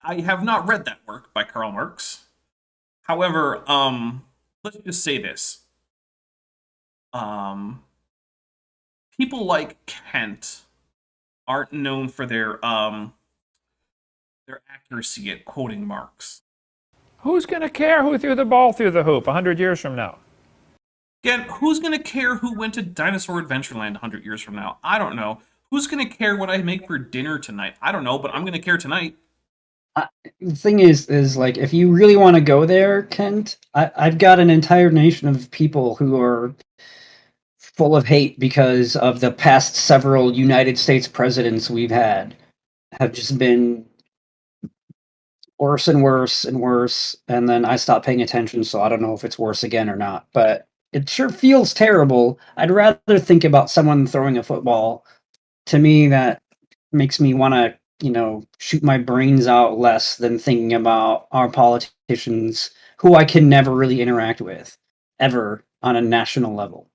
I have not read that work by Karl Marx. However, let's just say this. People like Kent aren't known for their accuracy at quoting Marx. Who's going to care who threw the ball through the hoop 100 years from now? Again, who's going to care who went to Dinosaur Adventureland 100 years from now? I don't know. Who's going to care what I make for dinner tonight? I don't know, but I'm going to care tonight. The thing is like, if you really want to go there, Kent, I've got an entire nation of people who are full of hate because of the past several United States presidents we've had have just been worse and worse and worse, and then I stopped paying attention, so I don't know if it's worse again or not, but it sure feels terrible. I'd rather think about someone throwing a football. To me, that makes me want to, shoot my brains out less than thinking about our politicians who I can never really interact with, ever, on a national level.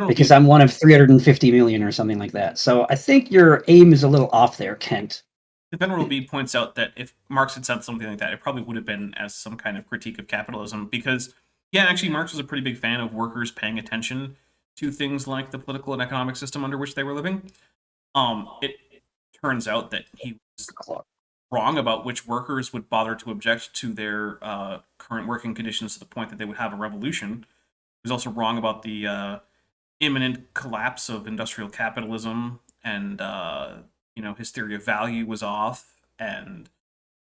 Because I'm one of 350 million or something like that. So I think your aim is a little off there, Kent. The Venerable Bee points out that if Marx had said something like that, it probably would have been as some kind of critique of capitalism, because, yeah, actually, Marx was a pretty big fan of workers paying attention to things like the political and economic system under which they were living. It turns out that he was wrong about which workers would bother to object to their current working conditions to the point that they would have a revolution. He was also wrong about the imminent collapse of industrial capitalism, and his theory of value was off, and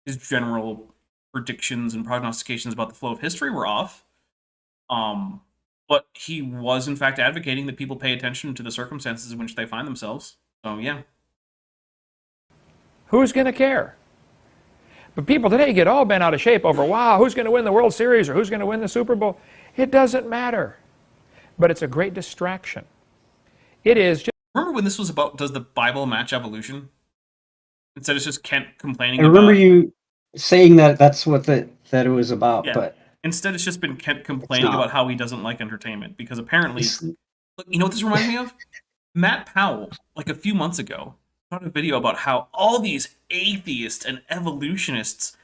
his general predictions and prognostications about the flow of history were off. But he was, in fact, advocating that people pay attention to the circumstances in which they find themselves. So, yeah. Who's going to care? But people today get all bent out of shape over, wow, who's going to win the World Series or who's going to win the Super Bowl? It doesn't matter. But it's a great distraction. It is just... Remember when this was about, does the Bible match evolution? Instead it's just Kent complaining I remember you saying that's what that it was about, yeah. But instead it's just been Kent complaining about how he doesn't like entertainment, because apparently, look, you know what this reminds me of? Matt Powell, like a few months ago, put out a video about how all these atheists and evolutionists,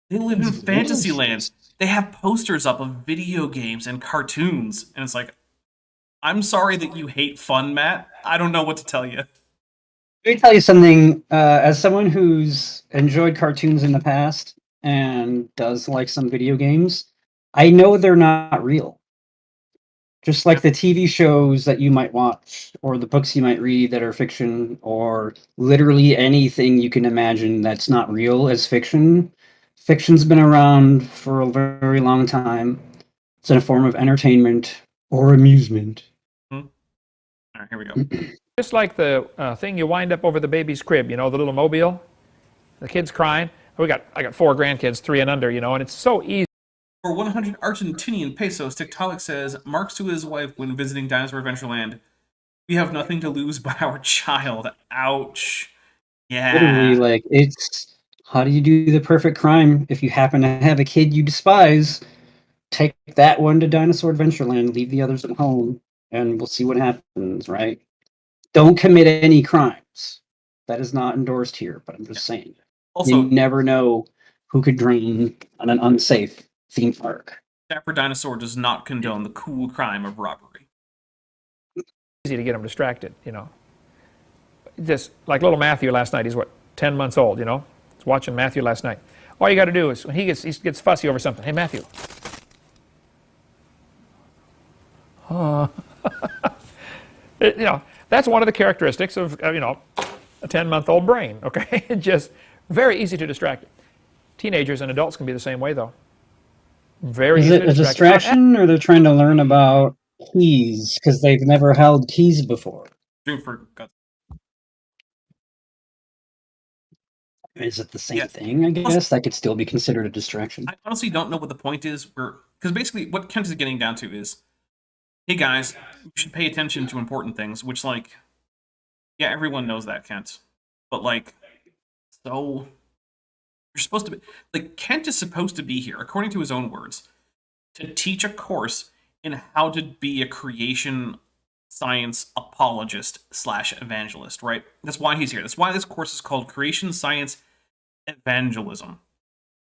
they live in fantasy lands. They have posters up of video games and cartoons, and it's like, I'm sorry that you hate fun, Matt. I don't know what to tell you. Let me tell you something. As someone who's enjoyed cartoons in the past and does like some video games, I know they're not real. Just like the TV shows that you might watch, or the books you might read that are fiction, or literally anything you can imagine that's not real as fiction. Fiction's been around for a very long time. It's in a form of entertainment or amusement. All right, here we go. Just like the thing you wind up over the baby's crib, the little mobile. The kid's crying. I got 4 grandkids, 3 and under, and it's so easy. For 100 Argentinian pesos, Tiktaalik says, Marx to his wife when visiting Dinosaur Adventureland, we have nothing to lose but our child. Ouch. Yeah. Literally, like, it's, how do you do the perfect crime if you happen to have a kid you despise? Take that one to Dinosaur Adventureland, leave the others at home, and we'll see what happens, right? Don't commit any crimes. That is not endorsed here, but I'm just saying. Also, you never know who could drain on an unsafe theme park. Dapper Dinosaur does not condone the cool crime of robbery. Easy to get them distracted, Just like little Matthew last night. He's 10 months old, He's watching Matthew last night. All you got to do is when he gets fussy over something. Hey, Matthew. That's one of the characteristics of a 10-month-old brain. Okay, just very easy to distract. Teenagers and adults can be the same way, though. Very easy. Is it a distraction, or they're trying to learn about keys because they've never held keys before? Is it the same thing? I guess that could still be considered a distraction. I honestly don't know what the point is. Because basically, what Kent is getting down to is, hey guys, you should pay attention to important things, which, like, yeah, everyone knows that, Kent. But, like, so you're supposed to be, like, Kent is supposed to be here, according to his own words, to teach a course in how to be a creation science apologist / evangelist, right? That's why he's here. That's why this course is called Creation Science Evangelism.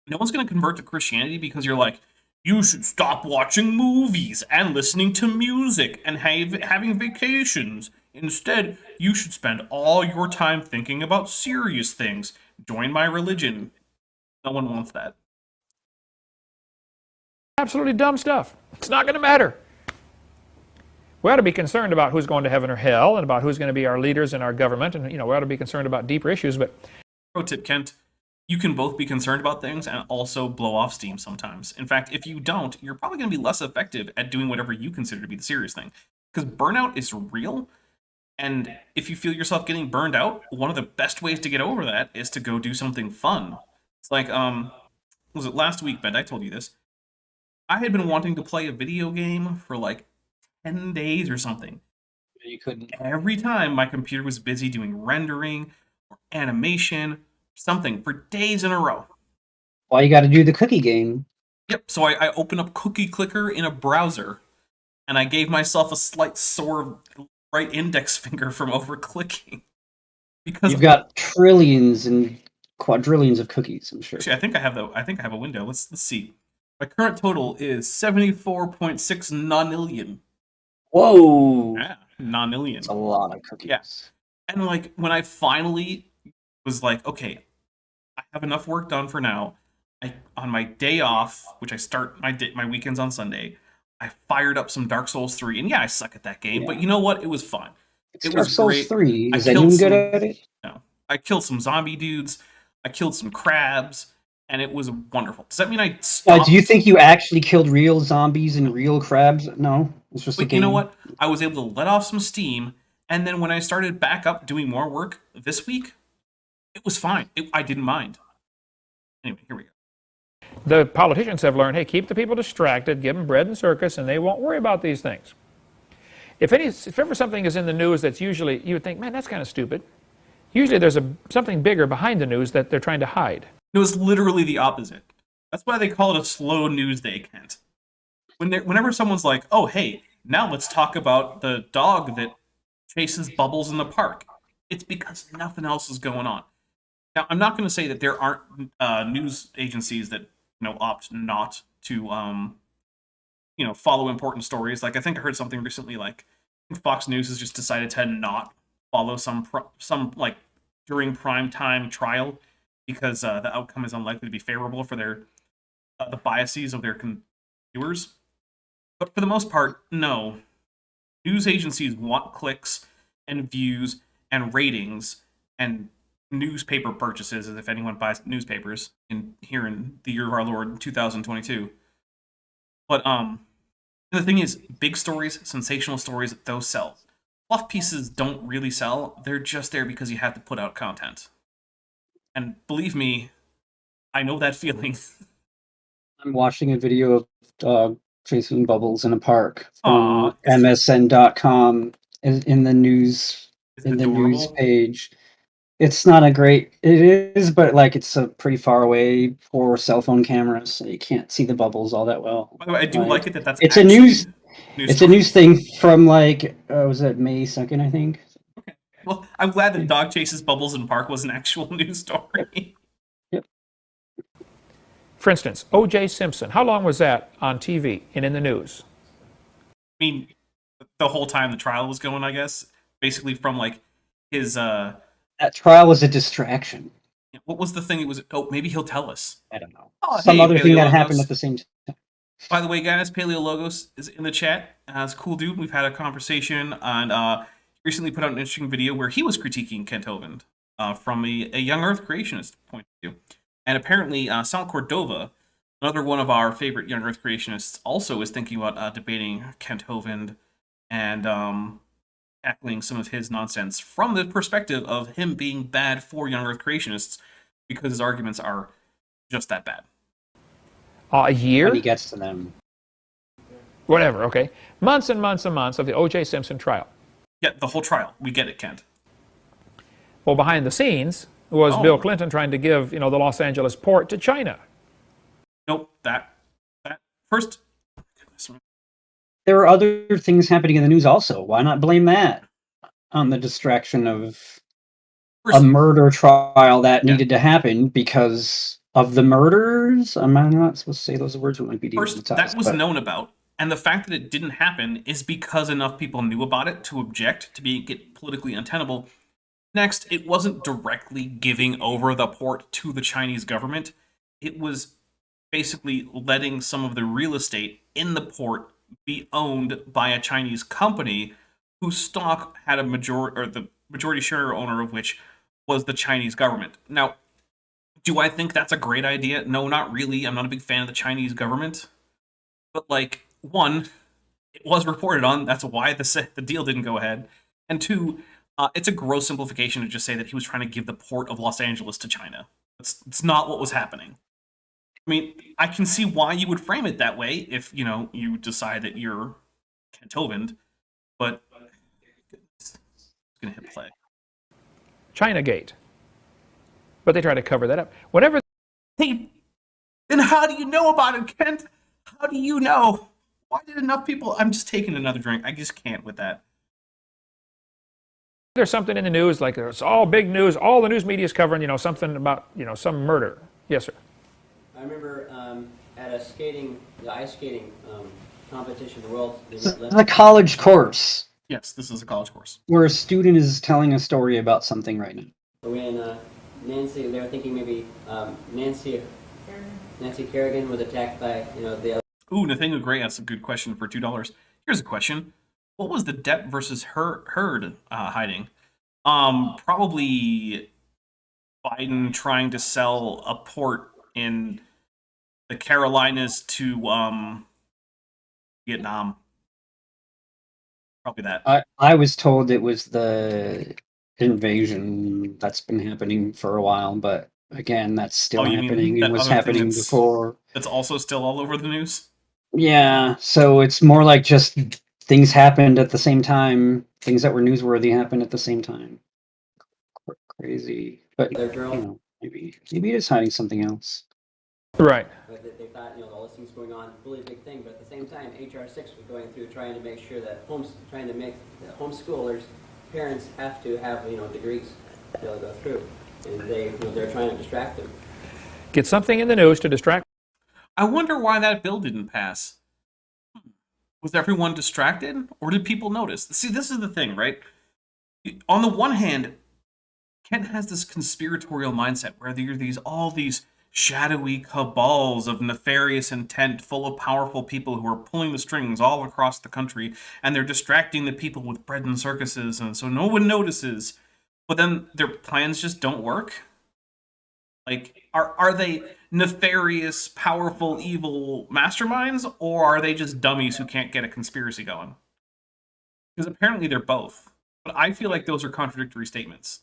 No one's going to convert to Christianity because you're like, you should stop watching movies and listening to music and having vacations. Instead, you should spend all your time thinking about serious things. Join my religion. No one wants that. Absolutely dumb stuff. It's not going to matter. We ought to be concerned about who's going to heaven or hell and about who's going to be our leaders in our government. And, we ought to be concerned about deeper issues. But pro tip, Kent, you can both be concerned about things and also blow off steam sometimes. In fact, if you don't, you're probably going to be less effective at doing whatever you consider to be the serious thing. Because burnout is real. And if you feel yourself getting burned out, one of the best ways to get over that is to go do something fun. It's like, was it last week, Ben? I told you this. I had been wanting to play a video game for like 10 days or something. You couldn't. Every time my computer was busy doing rendering or animation, something for days in a row. Well, you got to do the cookie game. Yep, so I opened up Cookie Clicker in a browser, and I gave myself a slight sore right index finger from over-clicking. Because you've got trillions and quadrillions of cookies, I'm sure. Actually, I think I have a window. Let's see. My current total is 74.6 nonillion. Whoa! Yeah, nonillion. That's a lot of cookies. Yeah. And like when I finally was like, okay, I have enough work done for now. On my day off, which I start my weekends on Sunday, I fired up some Dark Souls 3, and yeah, I suck at that game, but you know what? It was fun. It Dark was Souls great. 3. Is anyone good at it? No. I killed some zombie dudes. I killed some crabs, and it was wonderful. Does that mean I stopped? Do you think you actually killed real zombies and real crabs? No, it's just a game. You know what? I was able to let off some steam, and then when I started back up doing more work this week, it was fine. I didn't mind. Anyway, here we go. The politicians have learned, hey, keep the people distracted, give them bread and circus, and they won't worry about these things. If ever something is in the news that's usually, you would think, man, that's kind of stupid. Usually there's something bigger behind the news that they're trying to hide. It was literally the opposite. That's why they call it a slow news day, Kent. Whenever someone's like, oh, hey, now let's talk about the dog that chases bubbles in the park, it's because nothing else is going on. Now, I'm not going to say that there aren't news agencies that opt not to follow important stories. Like I think I heard something recently, like Fox News has just decided to not follow some like during prime time trial because the outcome is unlikely to be favorable for their the biases of their viewers. But for the most part, no. News agencies want clicks and views and ratings and newspaper purchases, as if anyone buys newspapers here in the year of our Lord 2022. But the thing is, big stories, sensational stories, those sell. Fluff pieces don't really sell. They're just there because you have to put out content. And believe me, I know that feeling. I'm watching a video of dog chasing bubbles in a park from MSN.com in the news news page. It's not a great. It is, but like it's a pretty far away for cell phone cameras, so you can't see the bubbles all that well. By the way, I do like it that's. It's a news. It's a news thing from like was it May 2nd, I think. Okay. Well, I'm glad that dog chases bubbles in park was an actual news story. Yep. For instance, O.J. Simpson. How long was that on TV and in the news? I mean, the whole time the trial was going, I guess. Basically, from like his. That trial was a distraction. What was the thing? It was. Oh, maybe he'll tell us. I don't know. Oh, some other thing that happened at the same time. By the way, guys, Paleologos is in the chat. It's a cool dude. We've had a conversation, and recently put out an interesting video where he was critiquing Kent Hovind from a young Earth creationist point of view. And apparently, Sal Cordova, another one of our favorite young Earth creationists, also is thinking about debating Kent Hovind and tackling some of his nonsense from the perspective of him being bad for young Earth creationists because his arguments are just that bad. A year? When he gets to them. Whatever, okay. Months and months and months of the O.J. Simpson trial. Yeah, the whole trial. We get it, Kent. Well, behind the scenes was Bill Clinton trying to give, the Los Angeles port to China. Nope, that first. There are other things happening in the news also. Why not blame that on the distraction of a murder trial that needed to happen because of the murders. I'm not supposed to say those words. It might be First, that was known about, and the fact that it didn't happen is because enough people knew about it to object, to get politically untenable. Next, it wasn't directly giving over the port to the Chinese government. It was basically letting some of the real estate in the port be owned by a Chinese company whose stock had the majority share owner of which was the Chinese government. Now, do I think that's a great idea? No, not really. I'm not a big fan of the Chinese government. But, like, one, it was reported on. That's why the deal didn't go ahead. And two, it's a gross simplification to just say that he was trying to give the port of Los Angeles to China. It's not what was happening. I mean, I can see why you would frame it that way if, you decide that you're Kent Hovind, but it's going to hit play. Chinagate. But they try to cover that up. Whatever. Hey, then how do you know about it, Kent? How do you know? Why did enough people... I'm just taking another drink. I just can't with that. There's something in the news, like it's all big news, all the news media is covering, something about, some murder. Yes, sir. I remember at a the ice skating competition, the college course. Yes, this is a college course. Where a student is telling a story about something right now. When Nancy, they were thinking maybe Nancy Kerrigan was attacked by, the other. Ooh, Nathaniel Gray asked a good question for $2. Here's a question. What was the Depp versus Heard hiding? Probably Biden trying to sell a port in the Carolinas to Vietnam. Probably that. I was told it was the invasion that's been happening for a while, but again, that's still happening and was happening before. That's also still all over the news? Yeah, so it's more like just things happened at the same time. Things that were newsworthy happened at the same time. Crazy. But, maybe it is hiding something else. Right. But they thought, all this things going on, really big thing. But at the same time, HR 6 was going through trying to make sure that trying to make the homeschoolers, parents have to have, degrees to be able to go through. And they're trying to distract them. Get something in the news to distract. I wonder why that bill didn't pass. Was everyone distracted, or did people notice? See, this is the thing, right? On the one hand, Kent has this conspiratorial mindset where there are all these shadowy cabals of nefarious intent full of powerful people who are pulling the strings all across the country, and they're distracting the people with bread and circuses, and so no one notices. But then their plans just don't work? Like, are they nefarious, powerful, evil masterminds, or are they just dummies who can't get a conspiracy going? Because apparently they're both. But I feel like those are contradictory statements.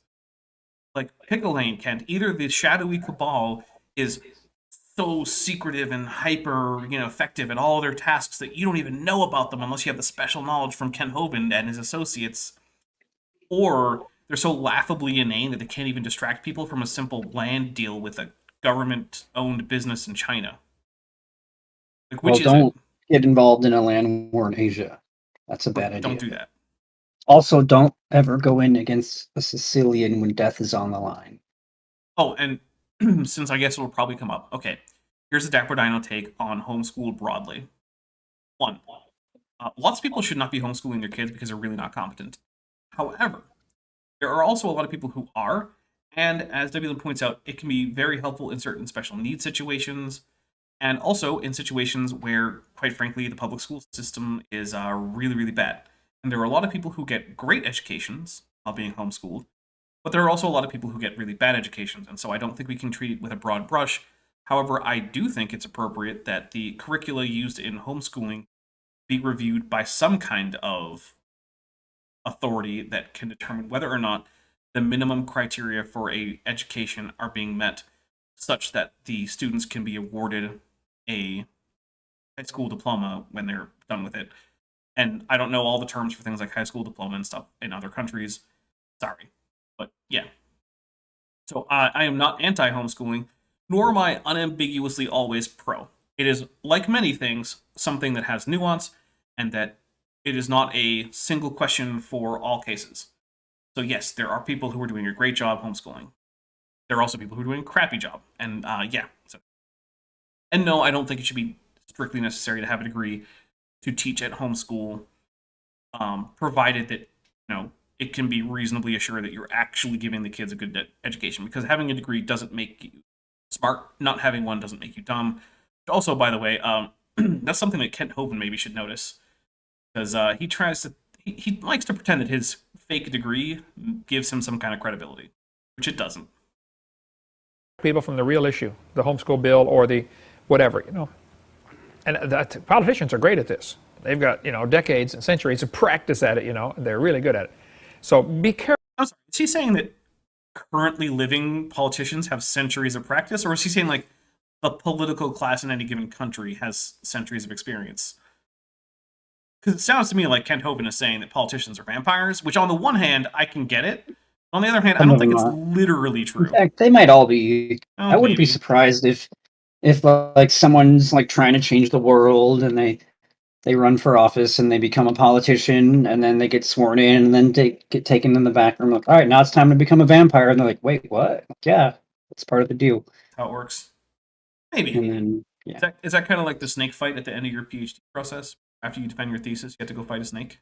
Like, pick a lane, Kent. Either the shadowy cabal is so secretive and hyper, effective at all their tasks that you don't even know about them unless you have the special knowledge from Kent Hovind and his associates, or they're so laughably inane that they can't even distract people from a simple land deal with a government-owned business in China. Like, which don't get involved in a land war in Asia. That's a bad idea. Don't do that. Also, don't ever go in against a Sicilian when death is on the line. Oh, and since I guess it will probably come up. Okay, here's a Dapper Dino take on homeschool broadly. 1. Lots of people should not be homeschooling their kids because they're really not competent. However, there are also a lot of people who are, and as Debunking points out, it can be very helpful in certain special needs situations, and also in situations where, quite frankly, the public school system is really, really bad. And there are a lot of people who get great educations while being homeschooled, but there are also a lot of people who get really bad educations, and so I don't think we can treat it with a broad brush. However, I do think it's appropriate that the curricula used in homeschooling be reviewed by some kind of authority that can determine whether or not the minimum criteria for a education are being met, such that the students can be awarded a high school diploma when they're done with it. And I don't know all the terms for things like high school diploma and stuff in other countries. Sorry. But yeah. So I am not anti-homeschooling, nor am I unambiguously always pro. It is, like many things, something that has nuance, and that it is not a single question for all cases. So yes, there are people who are doing a great job homeschooling. There are also people who are doing a crappy job. And yeah, And no, I don't think it should be strictly necessary to have a degree to teach at homeschool, provided that, it can be reasonably assured that you're actually giving the kids a good education. Because having a degree doesn't make you smart. Not having one doesn't make you dumb. Also, by the way, that's something that Kent Hovind maybe should notice. Because he likes to pretend that his fake degree gives him some kind of credibility, which it doesn't. People from the real issue, the homeschool bill or the whatever, And politicians are great at this. They've got, decades and centuries of practice at it, and they're really good at it. So be careful. I'm sorry, is he saying that currently living politicians have centuries of practice? Or is he saying, like, the political class in any given country has centuries of experience? Because it sounds to me like Kent Hovind is saying that politicians are vampires, which on the one hand, I can get it. On the other hand, I don't think it's literally true. In fact, they might all be. I wouldn't be surprised if like someone's like trying to change the world and they run for office and they become a politician and then they get sworn in and then they get taken in the back room like, all right, now it's time to become a vampire. And they're like, wait, what? Yeah, that's part of the deal. How it works. Maybe. And then, yeah. Is that kind of like the snake fight at the end of your PhD process? After you defend your thesis, you have to go fight a snake?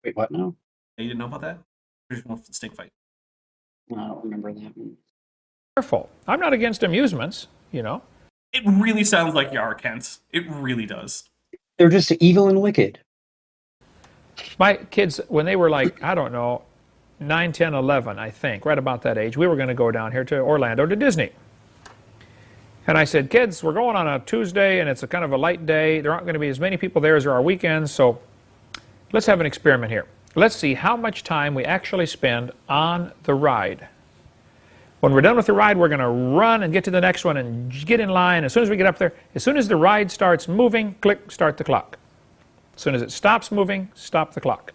Wait, what now? You didn't know about that? Traditional snake fight. I don't remember that one. Careful. I'm not against amusements, It really sounds like you are, Kent. It really does. They're just evil and wicked. My kids, when they were like, I don't know, 9, 10, 11, I think, right about that age, we were going to go down here to Orlando to Disney. And I said, kids, we're going on a Tuesday, and it's a kind of a light day. There aren't going to be as many people there as there are weekends, so let's have an experiment here. Let's see how much time we actually spend on the ride. When we're done with the ride, we're going to run and get to the next one and get in line. As soon as we get up there, as soon as the ride starts moving, click, start the clock. As soon as it stops moving, stop the clock.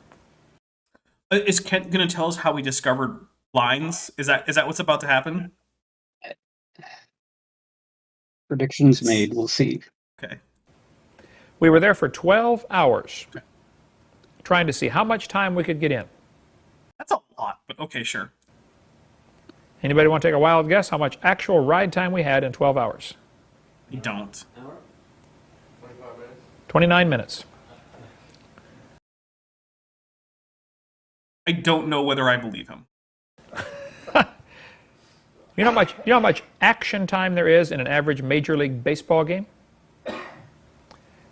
Is Kent going to tell us how we discovered lines? Is that what's about to happen? Predictions made. We'll see. Okay. We were there for 12 hours trying to see how much time we could get in. That's a lot, but okay, sure. Anybody want to take a wild guess how much actual ride time we had in 12 hours? You don't. 29 minutes. I don't know whether I believe him. You know how much action time there is in an average Major League Baseball game?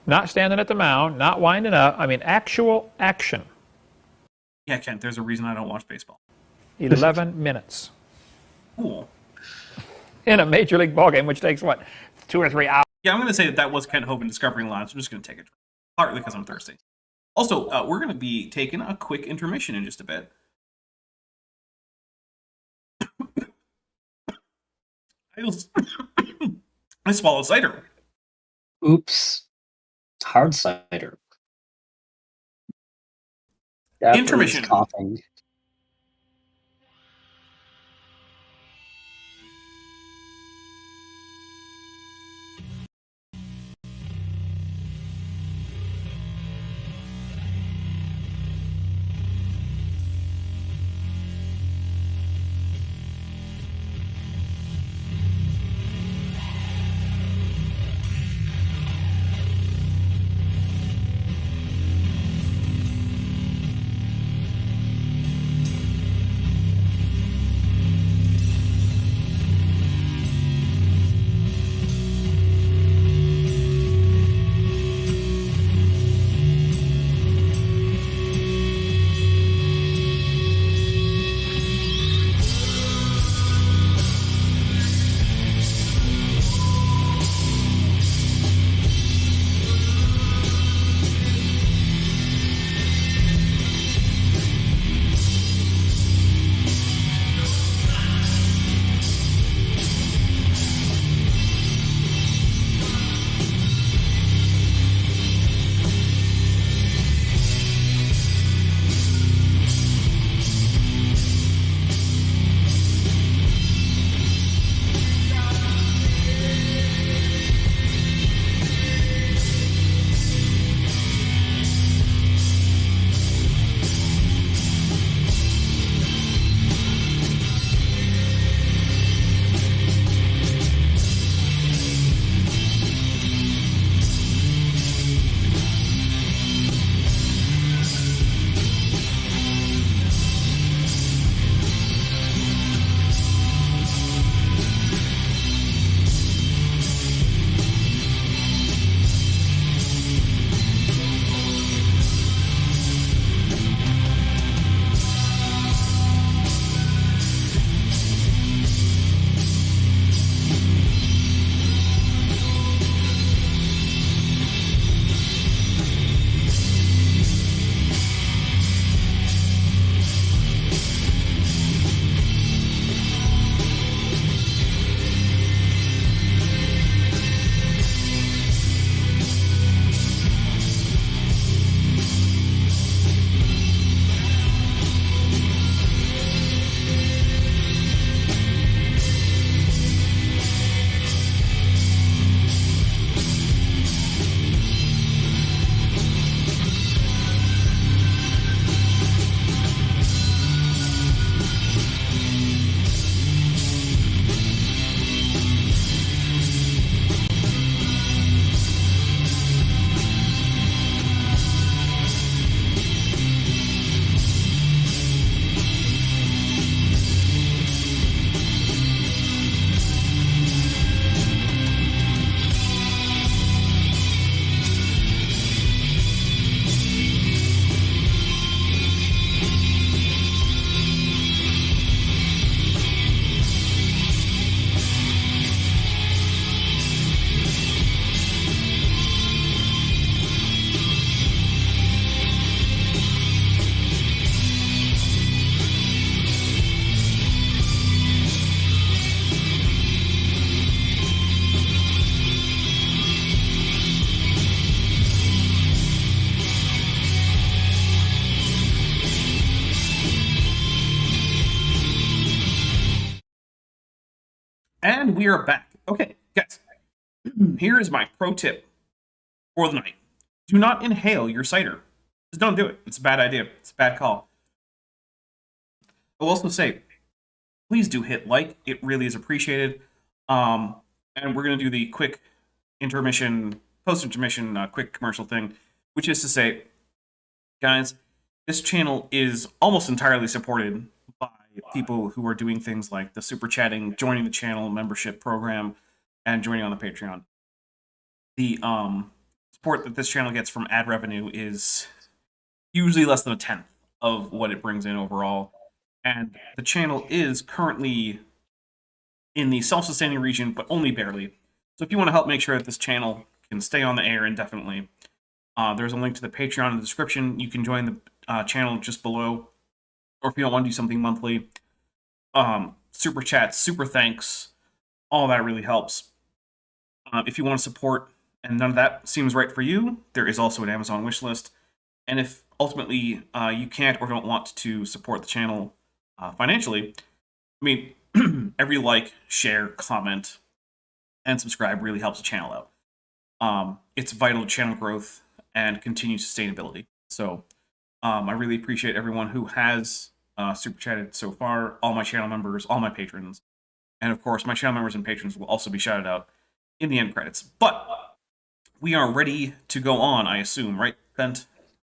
Not standing at the mound, not winding up. I mean, actual action. Yeah, Kent, there's a reason I don't watch baseball. 11 minutes. Cool. In a Major League ball game, which takes, what, 2 or 3 hours? Yeah, I'm going to say that was Kent Hovind discovering lines. I'm just going to take it. Partly because I'm thirsty. Also, we're going to be taking a quick intermission in just a bit. I swallowed cider. Oops. Hard cider. That Intermission. was coughing. And we are back. Okay, guys. Here is my pro tip for the night. Do not inhale your cider. Just don't do it. It's a bad idea. It's a bad call. I'll also say, please do hit like. It really is appreciated. And we're going to do the quick intermission, post-intermission, quick commercial thing, which is to say, guys, this channel is almost entirely supported by people who are doing things like the super chatting, joining the channel membership program, and joining on the Patreon. The support that this channel gets from ad revenue is usually less than a tenth of what it brings in overall. And the channel is currently in the self-sustaining region, but only barely. So if you want to help make sure that this channel can stay on the air indefinitely, there's a link to the Patreon in the description. You can join the channel just below. Or if you don't want to do something monthly, super chats, super thanks, all that really helps. If you want to support and none of that seems right for you, there is also an Amazon wish list. And if ultimately you can't or don't want to support the channel financially, I mean, every like, share, comment, and subscribe really helps the channel out. It's vital to channel growth and continued sustainability. So I really appreciate everyone who has super chatted so far, all my channel members, all my patrons. And of course, my channel members and patrons will also be shouted out in the end credits. But we are ready to go on, I assume, right, Bent?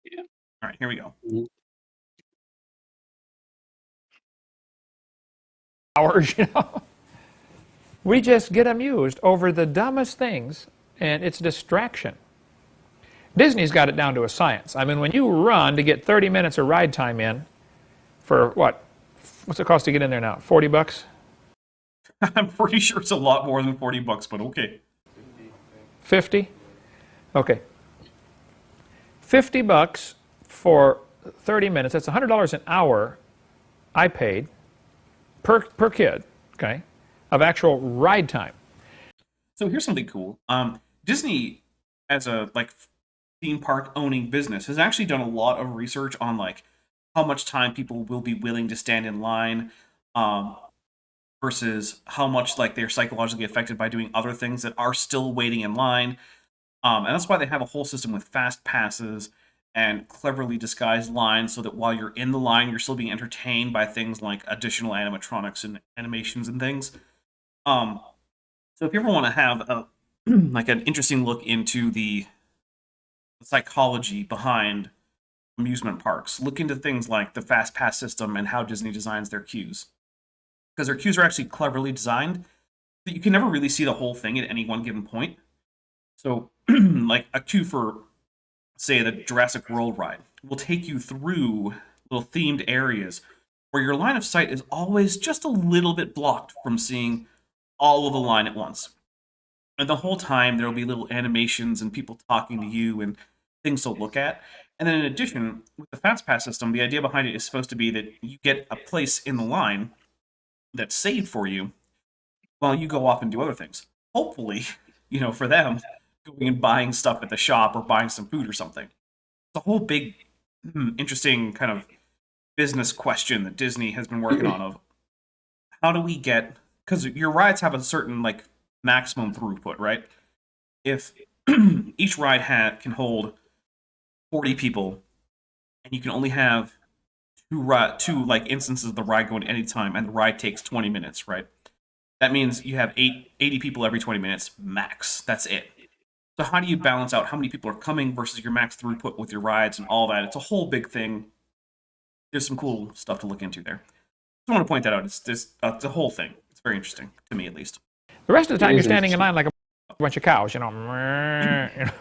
Yeah. All right, here we go. Hours, we just get amused over the dumbest things, and it's distraction. Disney's got it down to a science. I mean, when you run to get 30 minutes of ride time in for what? What's it cost to get in there now? 40 bucks? I'm pretty sure it's a lot more than 40 bucks, but okay. 50? Okay. 50 bucks for 30 minutes. That's $100 an hour I paid per kid, okay, of actual ride time. So here's something cool. Disney, as a theme park owning business, has actually done a lot of research on how much time people will be willing to stand in line, versus how much they're psychologically affected by doing other things that are still waiting in line. And that's why they have a whole system with fast passes and cleverly disguised lines, so that while you're in the line, you're still being entertained by things like additional animatronics and animations and things. So if you ever want to have a an interesting look into the psychology behind amusement parks, look into things like the fast pass system and how Disney designs their queues. Because their queues are actually cleverly designed that you can never really see the whole thing at any one given point. So a queue for, say, the Jurassic World ride will take you through little themed areas where your line of sight is always just a little bit blocked from seeing all of the line at once. And the whole time there will be little animations and people talking to you and things to look at. And then in addition, with the Fast Pass system, the idea behind it is supposed to be that you get a place in the line that's saved for you while you go off and do other things. Hopefully, for them, going and buying stuff at the shop or buying some food or something. It's a whole big, interesting kind of business question that Disney has been working on of how do we get, because your rides have a certain maximum throughput, right? If each ride can hold 40 people, and you can only have two instances of the ride going at any time, and the ride takes 20 minutes, right? That means you have 80 people every 20 minutes, max. That's it. So how do you balance out how many people are coming versus your max throughput with your rides and all that? It's a whole big thing. There's some cool stuff to look into there. I want to point that out. It's a whole thing. It's very interesting, to me at least. The rest of the time you're standing in line like a bunch of cows,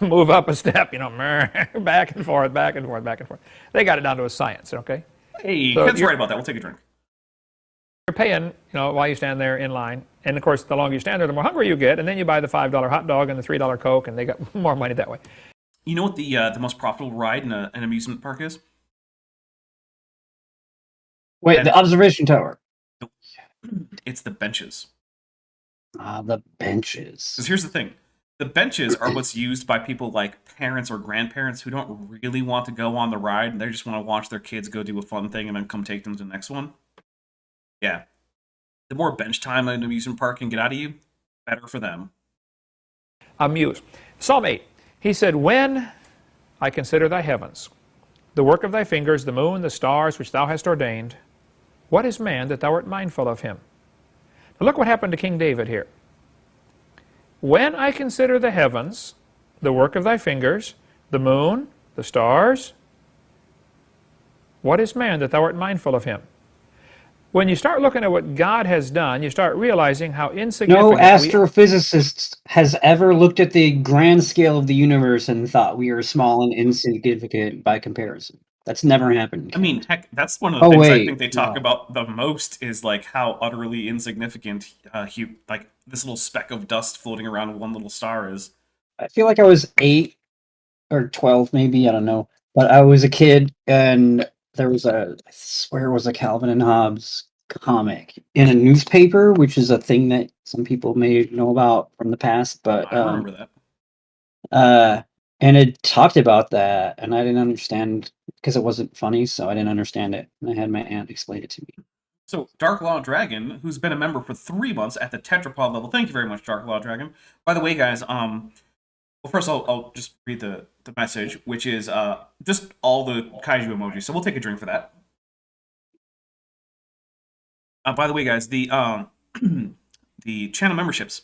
move up a step, back and forth, back and forth, back and forth. They got it down to a science, okay? Hey, so Ken's right about that. We'll take a drink. You're paying, while you stand there in line. And of course, the longer you stand there, the more hungry you get. And then you buy the $5 hot dog and the $3 Coke, and they got more money that way. You know what the most profitable ride in an amusement park is? Wait, the observation tower. It's the benches. The benches. Because here's the thing. The benches are what's used by people like parents or grandparents who don't really want to go on the ride, and they just want to watch their kids go do a fun thing and then come take them to the next one. Yeah. The more bench time an amusement park can get out of you, Better for them. Amuse. Psalm 8. He said, when I consider thy heavens, the work of thy fingers, the moon, the stars, which thou hast ordained, what is man that thou art mindful of him? Now look what happened to King David here. When I consider the heavens, the work of thy fingers, the moon, the stars, what is man that thou art mindful of him? When you start looking at what God has done, you start realizing how insignificant No astrophysicist has ever looked at the grand scale of the universe and thought we are small and insignificant by comparison. That's never happened. I mean, heck, that's one of the things I think they talk no. about the most is like how utterly insignificant like this little speck of dust floating around one little star is. I feel like I was 8 or 12, maybe, I don't know. But I was a kid, and there was I swear it was a Calvin and Hobbes comic in a newspaper, which is a thing that some people may know about from the past. But I remember that. and it talked about that, and I didn't understand because it wasn't funny, so I didn't understand it. And I had my aunt explain it to me. So, Dark Law Dragon, who's been a member for 3 months at the Tetrapod level. Thank you very much, Dark Law Dragon. By the way, guys, well, first I'll just read the message, which is just all the kaiju emojis. So we'll take a drink for that. By the way, guys, the the channel memberships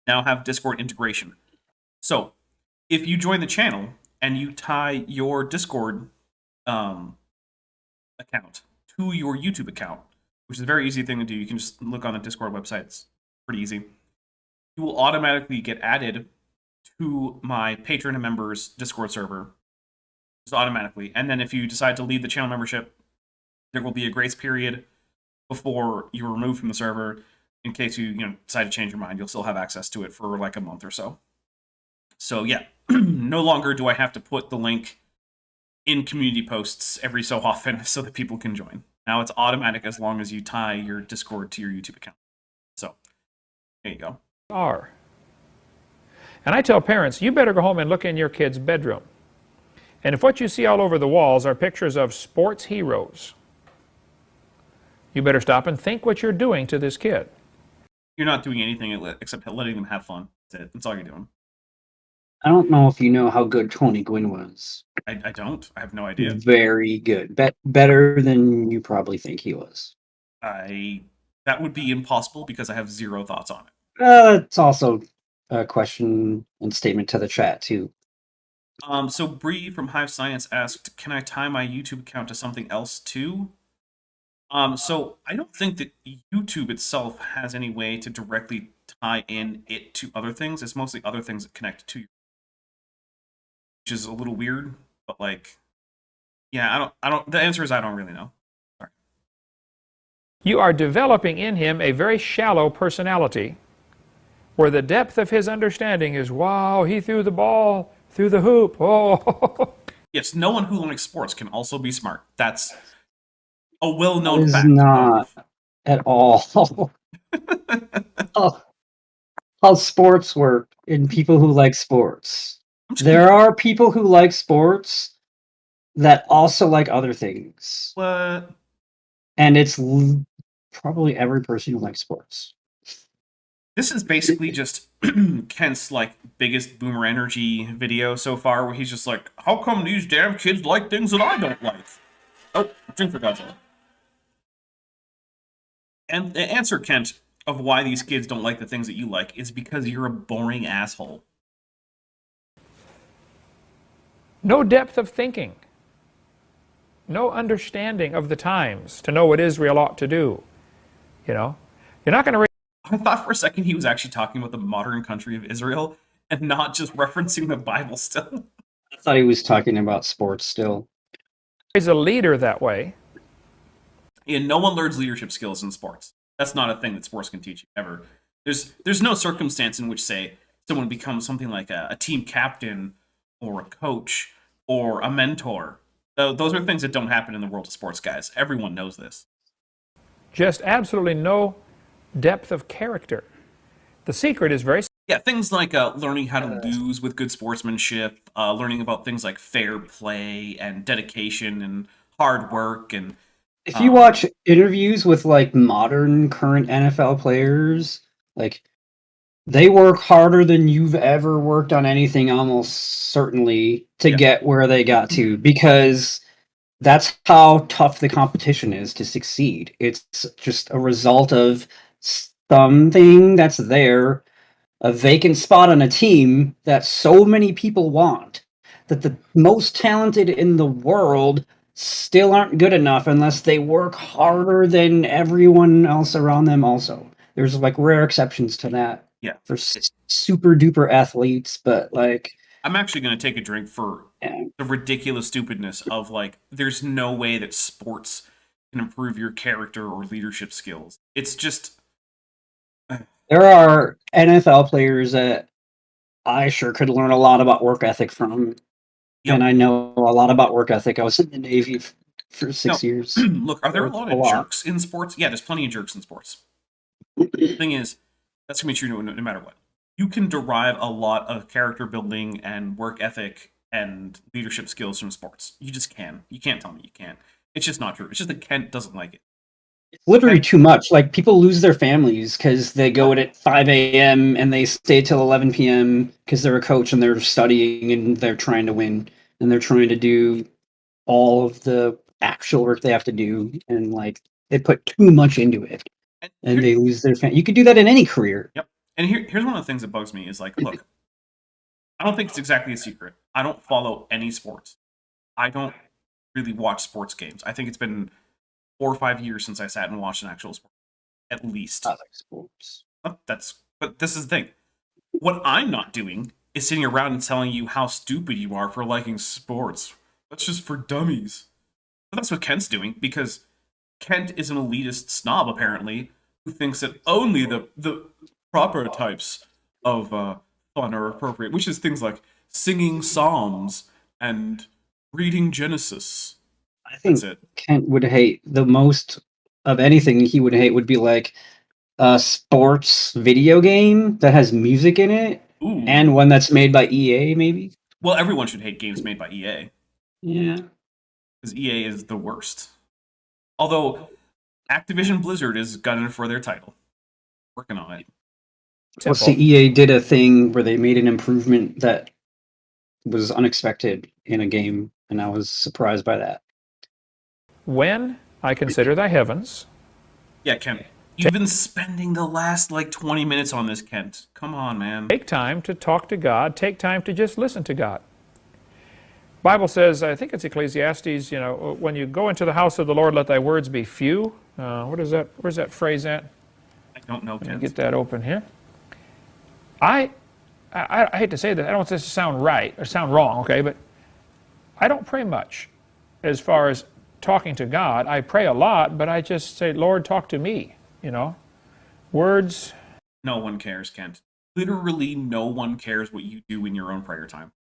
now have Discord integration. So if you join the channel and you tie your Discord account to your YouTube account, which is a very easy thing to do. You can just look on the Discord website. It's pretty easy. You will automatically get added to my patron and members Discord server, just automatically. And then if you decide to leave the channel membership, there will be a grace period before you're removed from the server. In case you decide to change your mind, you'll still have access to it for like a month or so. So yeah, no longer do I have to put the link in community posts every so often so that people can join. Now it's automatic as long as you tie your Discord to your YouTube account. So there you go. And I tell parents, you better go home and look in your kid's bedroom. And if what you see all over the walls are pictures of sports heroes, you better stop and think what you're doing to this kid. You're not doing anything except letting them have fun. That's it. That's all you're doing. I don't know if you know how good Tony Gwynn was. I don't. I have no idea. Very good. Better than you probably think he was. That would be impossible because I have zero thoughts on it. It's also a question and statement to the chat, too. So Bree from Hive Science asked, can I tie my YouTube account to something else too? So I don't think that YouTube itself has any way to directly tie in it to other things. It's mostly other things that connect to you, which is a little weird, but like, yeah, the answer is I don't really know. Sorry. You are developing in him a very shallow personality where the depth of his understanding is, wow, he threw the ball through the hoop. Oh. Yes, no one who likes sports can also be smart. That's a well-known It's fact. not at all how sports work in people who like sports. There are people who like sports that also like other things. What? And it's probably every person who likes sports. This is basically just Kent's like biggest boomer energy video so far, where he's just like, how come these damn kids like things that I don't like? Oh, drink for God's sake. And the answer, Kent, of why these kids don't like the things that you like is because you're a boring asshole. No depth of thinking. No understanding of the times to know what Israel ought to do. You're not going to... I thought for a second he was actually talking about the modern country of Israel and not just referencing the Bible still. I thought he was talking about sports still. He's a leader that way. And no one learns leadership skills in sports. That's not a thing that sports can teach you ever. There's no circumstance in which, say, someone becomes something like a team captain or a coach or a mentor. Those are things that don't happen in the world of sports, guys. Everyone knows this. Just absolutely no depth of character. The secret is very... Yeah, things like learning how to lose with good sportsmanship, learning about things like fair play and dedication and hard work. And if you watch interviews with like modern current NFL players, like they work harder than you've ever worked on anything, almost certainly, to Yeah. get where they got to, because that's how tough the competition is to succeed. It's just a result of something that's there, a vacant spot on a team that so many people want, that the most talented in the world still aren't good enough unless they work harder than everyone else around them also. There's like rare exceptions to that. Yeah. For super duper athletes, but like I'm actually going to take a drink for yeah. the ridiculous stupidness of like, there's no way that sports can improve your character or leadership skills. It's just. There are NFL players that I sure could learn a lot about work ethic from. Yep. And I know a lot about work ethic. I was in the Navy for 6 years. Look, are there a lot of jerks in sports? Yeah, there's plenty of jerks in sports. The thing is, that's going to be true no matter what. You can derive a lot of character building and work ethic and leadership skills from sports. You just can. You can't tell me you can't. It's just not true. It's just that Kent doesn't like it. It's literally too much. Like, people lose their families because they go in at 5 a.m. and they stay till 11 p.m. because they're a coach and they're studying and they're trying to win and they're trying to do all of the actual work they have to do, and like they put too much into it and they lose their family. You could do that in any career. Yep. And here's one of the things that bugs me is like, look, I don't think it's exactly a secret. I don't follow any sports. I don't really watch sports games. I think it's been 4 or 5 years since I sat and watched an actual sport, at least. I like sports. But this is the thing. What I'm not doing is sitting around and telling you how stupid you are for liking sports. That's just for dummies. But that's what Kent's doing, because Kent is an elitist snob, apparently, who thinks that only the proper types of fun are appropriate, which is things like singing psalms and reading Genesis. I think Kent would hate the most of anything. He would hate would be like a sports video game that has music in it. Ooh. And one that's made by EA, maybe. Well, everyone should hate games made by EA. Yeah. Because EA is the worst. Although Activision Blizzard is gunning for their title. Working on it. Well, see, EA did a thing where they made an improvement that was unexpected in a game, and I was surprised by that. When I consider thy heavens. Yeah, Kent. You've been spending the last, 20 minutes on this, Kent. Come on, man. Take time to talk to God. Take time to just listen to God. Bible says, I think it's Ecclesiastes, when you go into the house of the Lord, let thy words be few. What is that? Where's that phrase at? I don't know, Kent. Let me get that open here. I hate to say that. I don't want this to sound right or sound wrong, okay? But I don't pray much as far as talking to God. I pray a lot, but I just say, Lord, talk to me, Words. No one cares, Kent. Literally no one cares what you do in your own prayer time.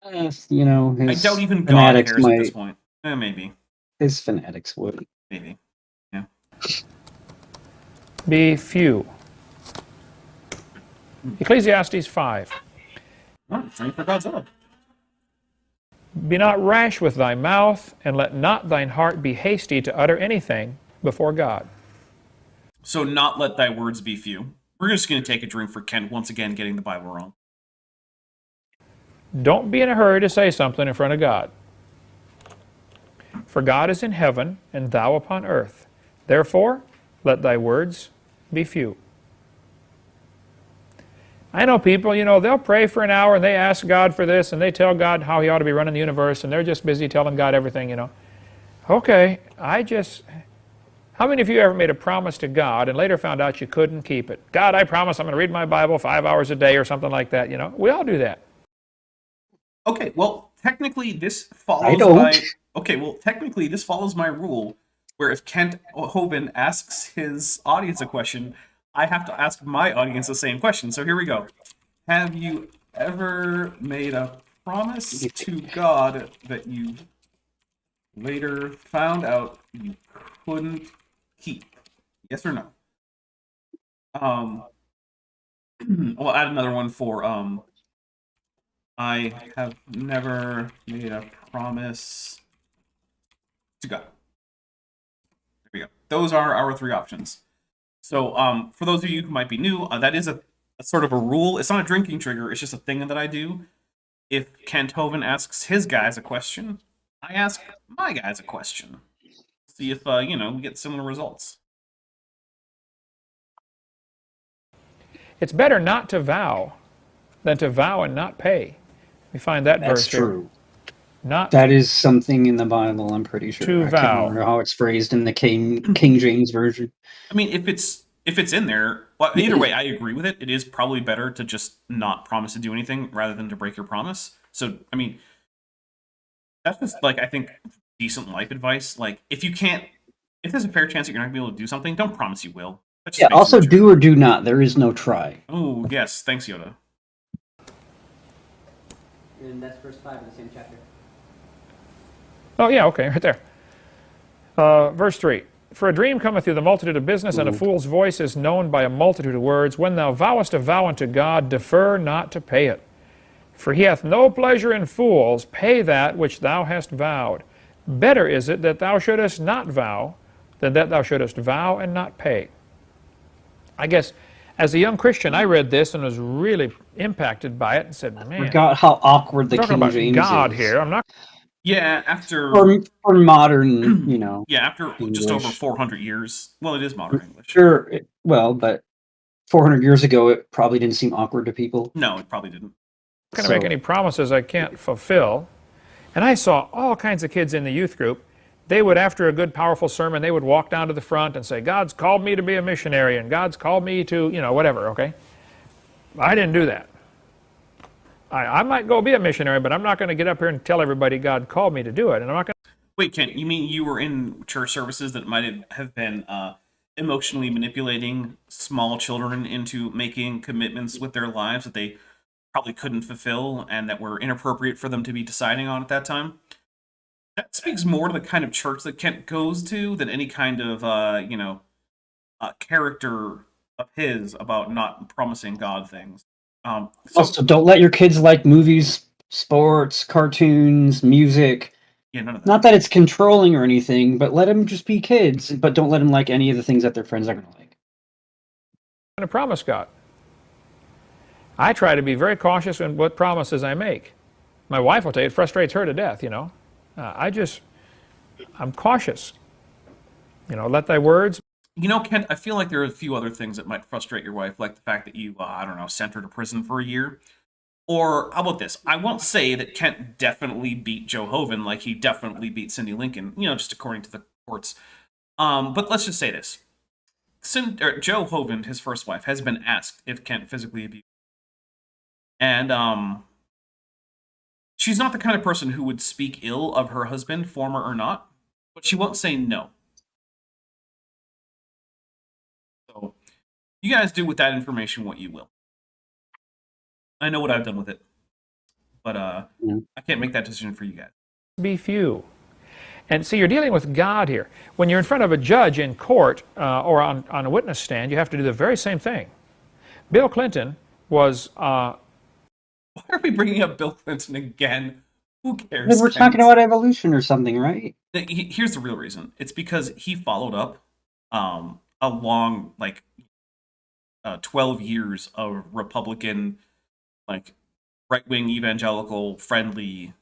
I doubt even God cares at this point. Maybe. His fanatics would. Maybe. Yeah. Be few. Ecclesiastes 5. Drink for God's love. Be not rash with thy mouth, and let not thine heart be hasty to utter anything before God. So not let thy words be few. We're just going to take a drink for Kent once again getting the Bible wrong. Don't be in a hurry to say something in front of God. For God is in heaven, and thou upon earth. Therefore, let thy words be few. I know people, they'll pray for an hour and they ask God for this and they tell God how he ought to be running the universe and they're just busy telling God everything, Okay, how many of you ever made a promise to God and later found out you couldn't keep it? God, I promise I'm going to read my Bible 5 hours a day or something like that, We all do that. Okay, well, technically this follows technically this follows my rule where if Kent Hovind asks his audience a question, I have to ask my audience the same question. So here we go. Have you ever made a promise to God that you later found out you couldn't keep? Yes or no? I'll add another one for I have never made a promise to God. There we go. Those are our 3 options. So, for those of you who might be new, that is a sort of a rule. It's not a drinking trigger. It's just a thing that I do. If Kent Hovind asks his guys a question, I ask my guys a question. See if we get similar results. It's better not to vow than to vow and not pay. We find that That's verse here. true. Not That is something in the Bible, I'm pretty sure. To I vow. can't remember how it's phrased in the King James Version. I mean, if it's in there, well, either way, I agree with it. It is probably better to just not promise to do anything rather than to break your promise. So, I mean, that's just, like, I think, decent life advice. Like, if there's a fair chance that you're not going to be able to do something, don't promise you will. That just Yeah, makes you also a jerk. do or do not. There is no try. Oh, yes. Thanks, Yoda. And that's verse 5 of the same chapter. Oh, yeah, okay, right there. Verse 3. For a dream cometh through the multitude of business, and a fool's voice is known by a multitude of words. When thou vowest a vow unto God, defer not to pay it. For he hath no pleasure in fools. Pay that which thou hast vowed. Better is it that thou shouldest not vow than that thou shouldest vow and not pay. I guess as a young Christian, I read this and was really impacted by it and said, man, Forgot how awkward the talking King about James God is. here. I'm not. Yeah, after For modern, after just over English. 400 years. Well, it is modern English. Sure, but 400 years ago, it probably didn't seem awkward to people. No, it probably didn't. Going to make any promises I can't fulfill. And I saw all kinds of kids in the youth group. They would, after a good, powerful sermon, they would walk down to the front and say, God's called me to be a missionary, and God's called me to, whatever, okay? I didn't do that. I might go be a missionary, but I'm not going to get up here and tell everybody God called me to do it. And I'm not going to. Wait, Kent, you mean you were in church services that might have been emotionally manipulating small children into making commitments with their lives that they probably couldn't fulfill and that were inappropriate for them to be deciding on at that time? That speaks more to the kind of church that Kent goes to than any kind of, character of his about not promising God things. Also, don't let your kids like movies, sports, cartoons, music. Yeah, none of that. Not that it's controlling or anything, but let them just be kids. But don't let them like any of the things that their friends are going to like. To promise God. I try to be very cautious in what promises I make. My wife will tell you it frustrates her to death, I'm cautious. Let thy words. Kent, I feel like there are a few other things that might frustrate your wife, like the fact that you, sent her to prison for a year. Or, how about this? I won't say that Kent definitely beat Joe Hovind like he definitely beat Cindy Lincoln, just according to the courts. But let's just say this. Joe Hovind, his first wife, has been asked if Kent physically abused her. And, she's not the kind of person who would speak ill of her husband, former or not, but she won't say no. So, you guys do with that information what you will. I know what I've done with it, but I can't make that decision for you guys. Be few. And see, you're dealing with God here. When you're in front of a judge in court or on a witness stand, you have to do the very same thing. Bill Clinton was... Why are we bringing up Bill Clinton again? Who cares? Because we're talking about evolution or something, right? Here's the real reason. It's because he followed up a long, 12 years of Republican, right-wing evangelical friendly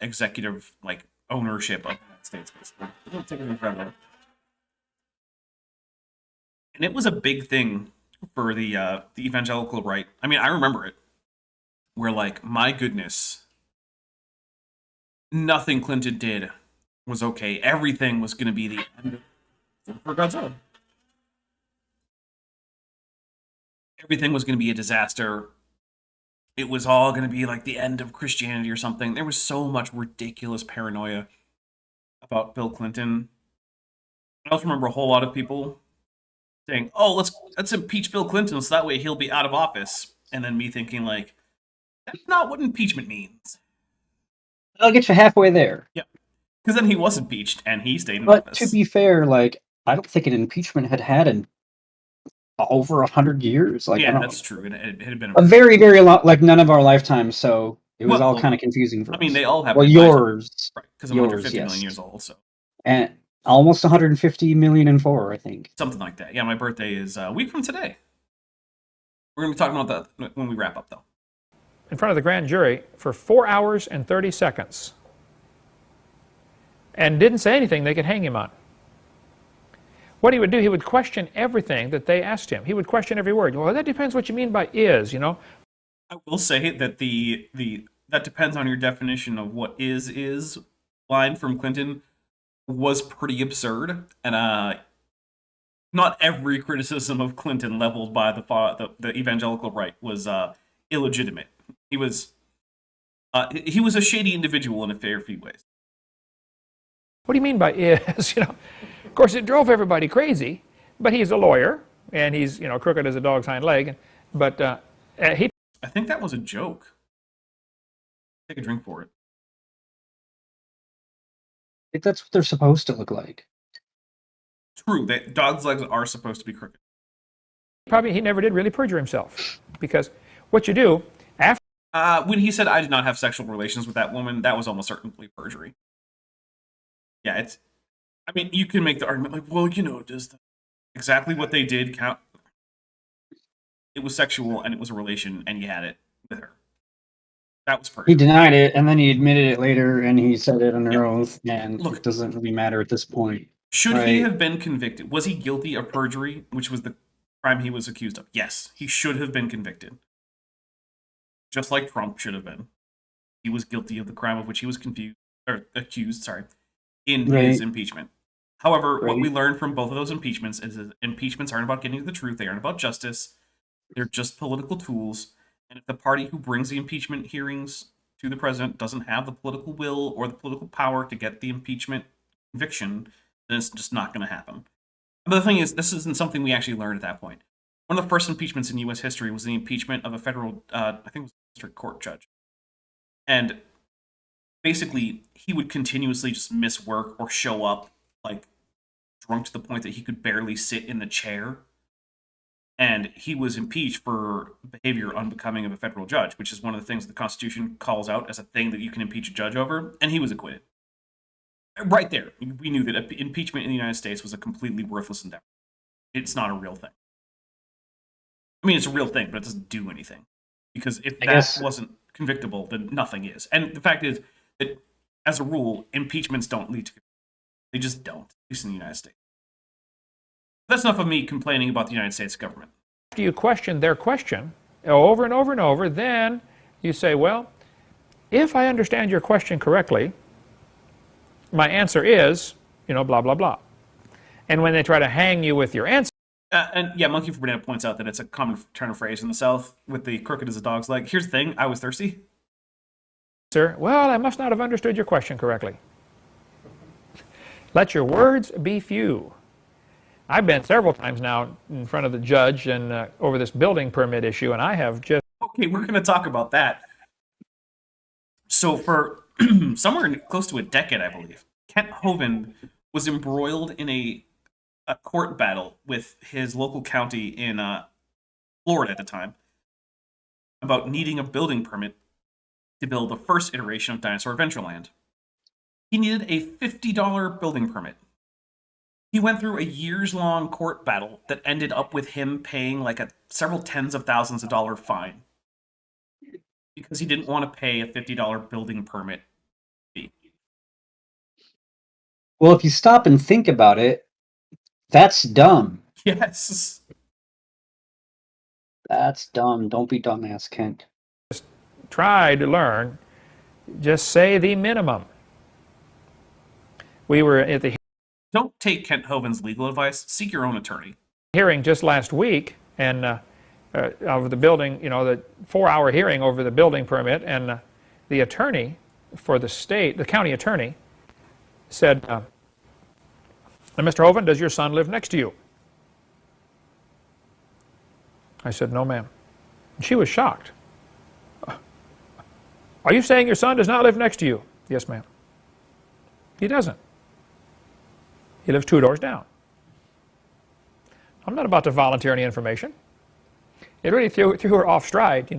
executive ownership of the United States, basically. It'll take him forever. And it was a big thing for the evangelical right. I mean, I remember it. Where, my goodness, nothing Clinton did was okay. Everything was going to be the end for God's will. Everything was going to be a disaster. It was all going to be the end of Christianity or something. There was so much ridiculous paranoia about Bill Clinton. I also remember a whole lot of people saying, "Oh, let's impeach Bill Clinton so that way he'll be out of office," and then me thinking that's not what impeachment means. I'll get you halfway there. Yeah, because then he was impeached and he stayed in But office. to be fair, I don't think an impeachment had in over 100 years. Yeah, that's true. It had been a very, very long, none of our lifetimes. So it was all kind of confusing for us. I mean, they all have. Well, yours, right? Because I'm 150 million years old, so and almost 150 million and 4, I think. Something like that. Yeah, my birthday is a week from today. We're going to be talking about that when we wrap up, though. in front of the grand jury for 4 hours and 30 seconds and didn't say anything they could hang him on. What he would do, he would question everything that they asked him. He would question every word. Well, that depends what you mean by is, you know. I will say that the that depends on your definition of what is line from Clinton was pretty absurd, and not every criticism of Clinton leveled by the evangelical right was illegitimate. He was a shady individual in a fair few ways. What do you mean by is? You know, of course, it drove everybody crazy. But he's a lawyer, and he's crooked as a dog's hind leg. But he. I think that was a joke. Take a drink for it. I think that's what they're supposed to look like. True, that dogs' legs are supposed to be crooked. Probably he never did really perjure himself, because what you do after. When he said, "I did not have sexual relations with that woman," that was almost certainly perjury. Yeah, it's. I mean, you can make the argument like, well, does exactly what they did count? It was sexual, and it was a relation, and you had it with her. That was perjury. He denied it, and then he admitted it later, and he said it under oath, and Look, it doesn't really matter at this point. Should he have been convicted? Was he guilty of perjury, which was the crime he was accused of? Yes, he should have been convicted. Just like Trump should have been. He was guilty of the crime of which he was accused, in his impeachment. However, what we learned from both of those impeachments is that impeachments aren't about getting to the truth. They aren't about justice. They're just political tools. And if the party who brings the impeachment hearings to the president doesn't have the political will or the political power to get the impeachment conviction, then it's just not going to happen. But the thing is, this isn't something we actually learned at that point. One of the first impeachments in U.S. history was the impeachment of a federal, I think it was a district court judge. And basically, he would continuously just miss work or show up, like, drunk to the point that he could barely sit in the chair. And he was impeached for behavior unbecoming of a federal judge, which is one of the things the Constitution calls out as a thing that you can impeach a judge over, and he was acquitted. Right there, we knew that impeachment in the United States was a completely worthless endeavor. It's not a real thing. I mean, it's a real thing, but it doesn't do anything. Because if that wasn't convictable, then nothing is. And the fact is that, as a rule, impeachments don't lead to conviction. They just don't, at least in the United States. That's enough of me complaining about the United States government. After you question their question over and over and over, then you say, well, if I understand your question correctly, my answer is, blah, blah, blah. And when they try to hang you with your answer. And yeah, Monkey for Banana points out that it's a common turn of phrase in the South with the crooked as a dog's leg. Here's the thing, I was thirsty. Sir, well, I must not have understood your question correctly. Let your words be few. I've been several times now in front of the judge and over this building permit issue, and I have just... Okay, we're going to talk about that. So for somewhere close to a decade, I believe, Kent Hovind was embroiled in a court battle with his local county in Florida at the time about needing a building permit to build the first iteration of Dinosaur Adventureland. He needed a $50 building permit. He went through a years-long court battle that ended up with him paying like several tens of thousands of dollars fine because he didn't want to pay a $50 building permit fee. Well, if you stop and think about it, that's dumb. Yes. That's dumb. Don't be dumbass, Kent. Just try to learn. Just say the minimum. We were at the Don't take Kent Hovind's legal advice. Seek your own attorney. Hearing just last week, and over the building, the 4-hour hearing over the building permit, and the attorney for the state, the county attorney, said, Mr. Hovind, does your son live next to you? I said, no, ma'am. And she was shocked. Are you saying your son does not live next to you? Yes, ma'am. He doesn't. He lives 2 doors down. I'm not about to volunteer any information. It really threw her off stride,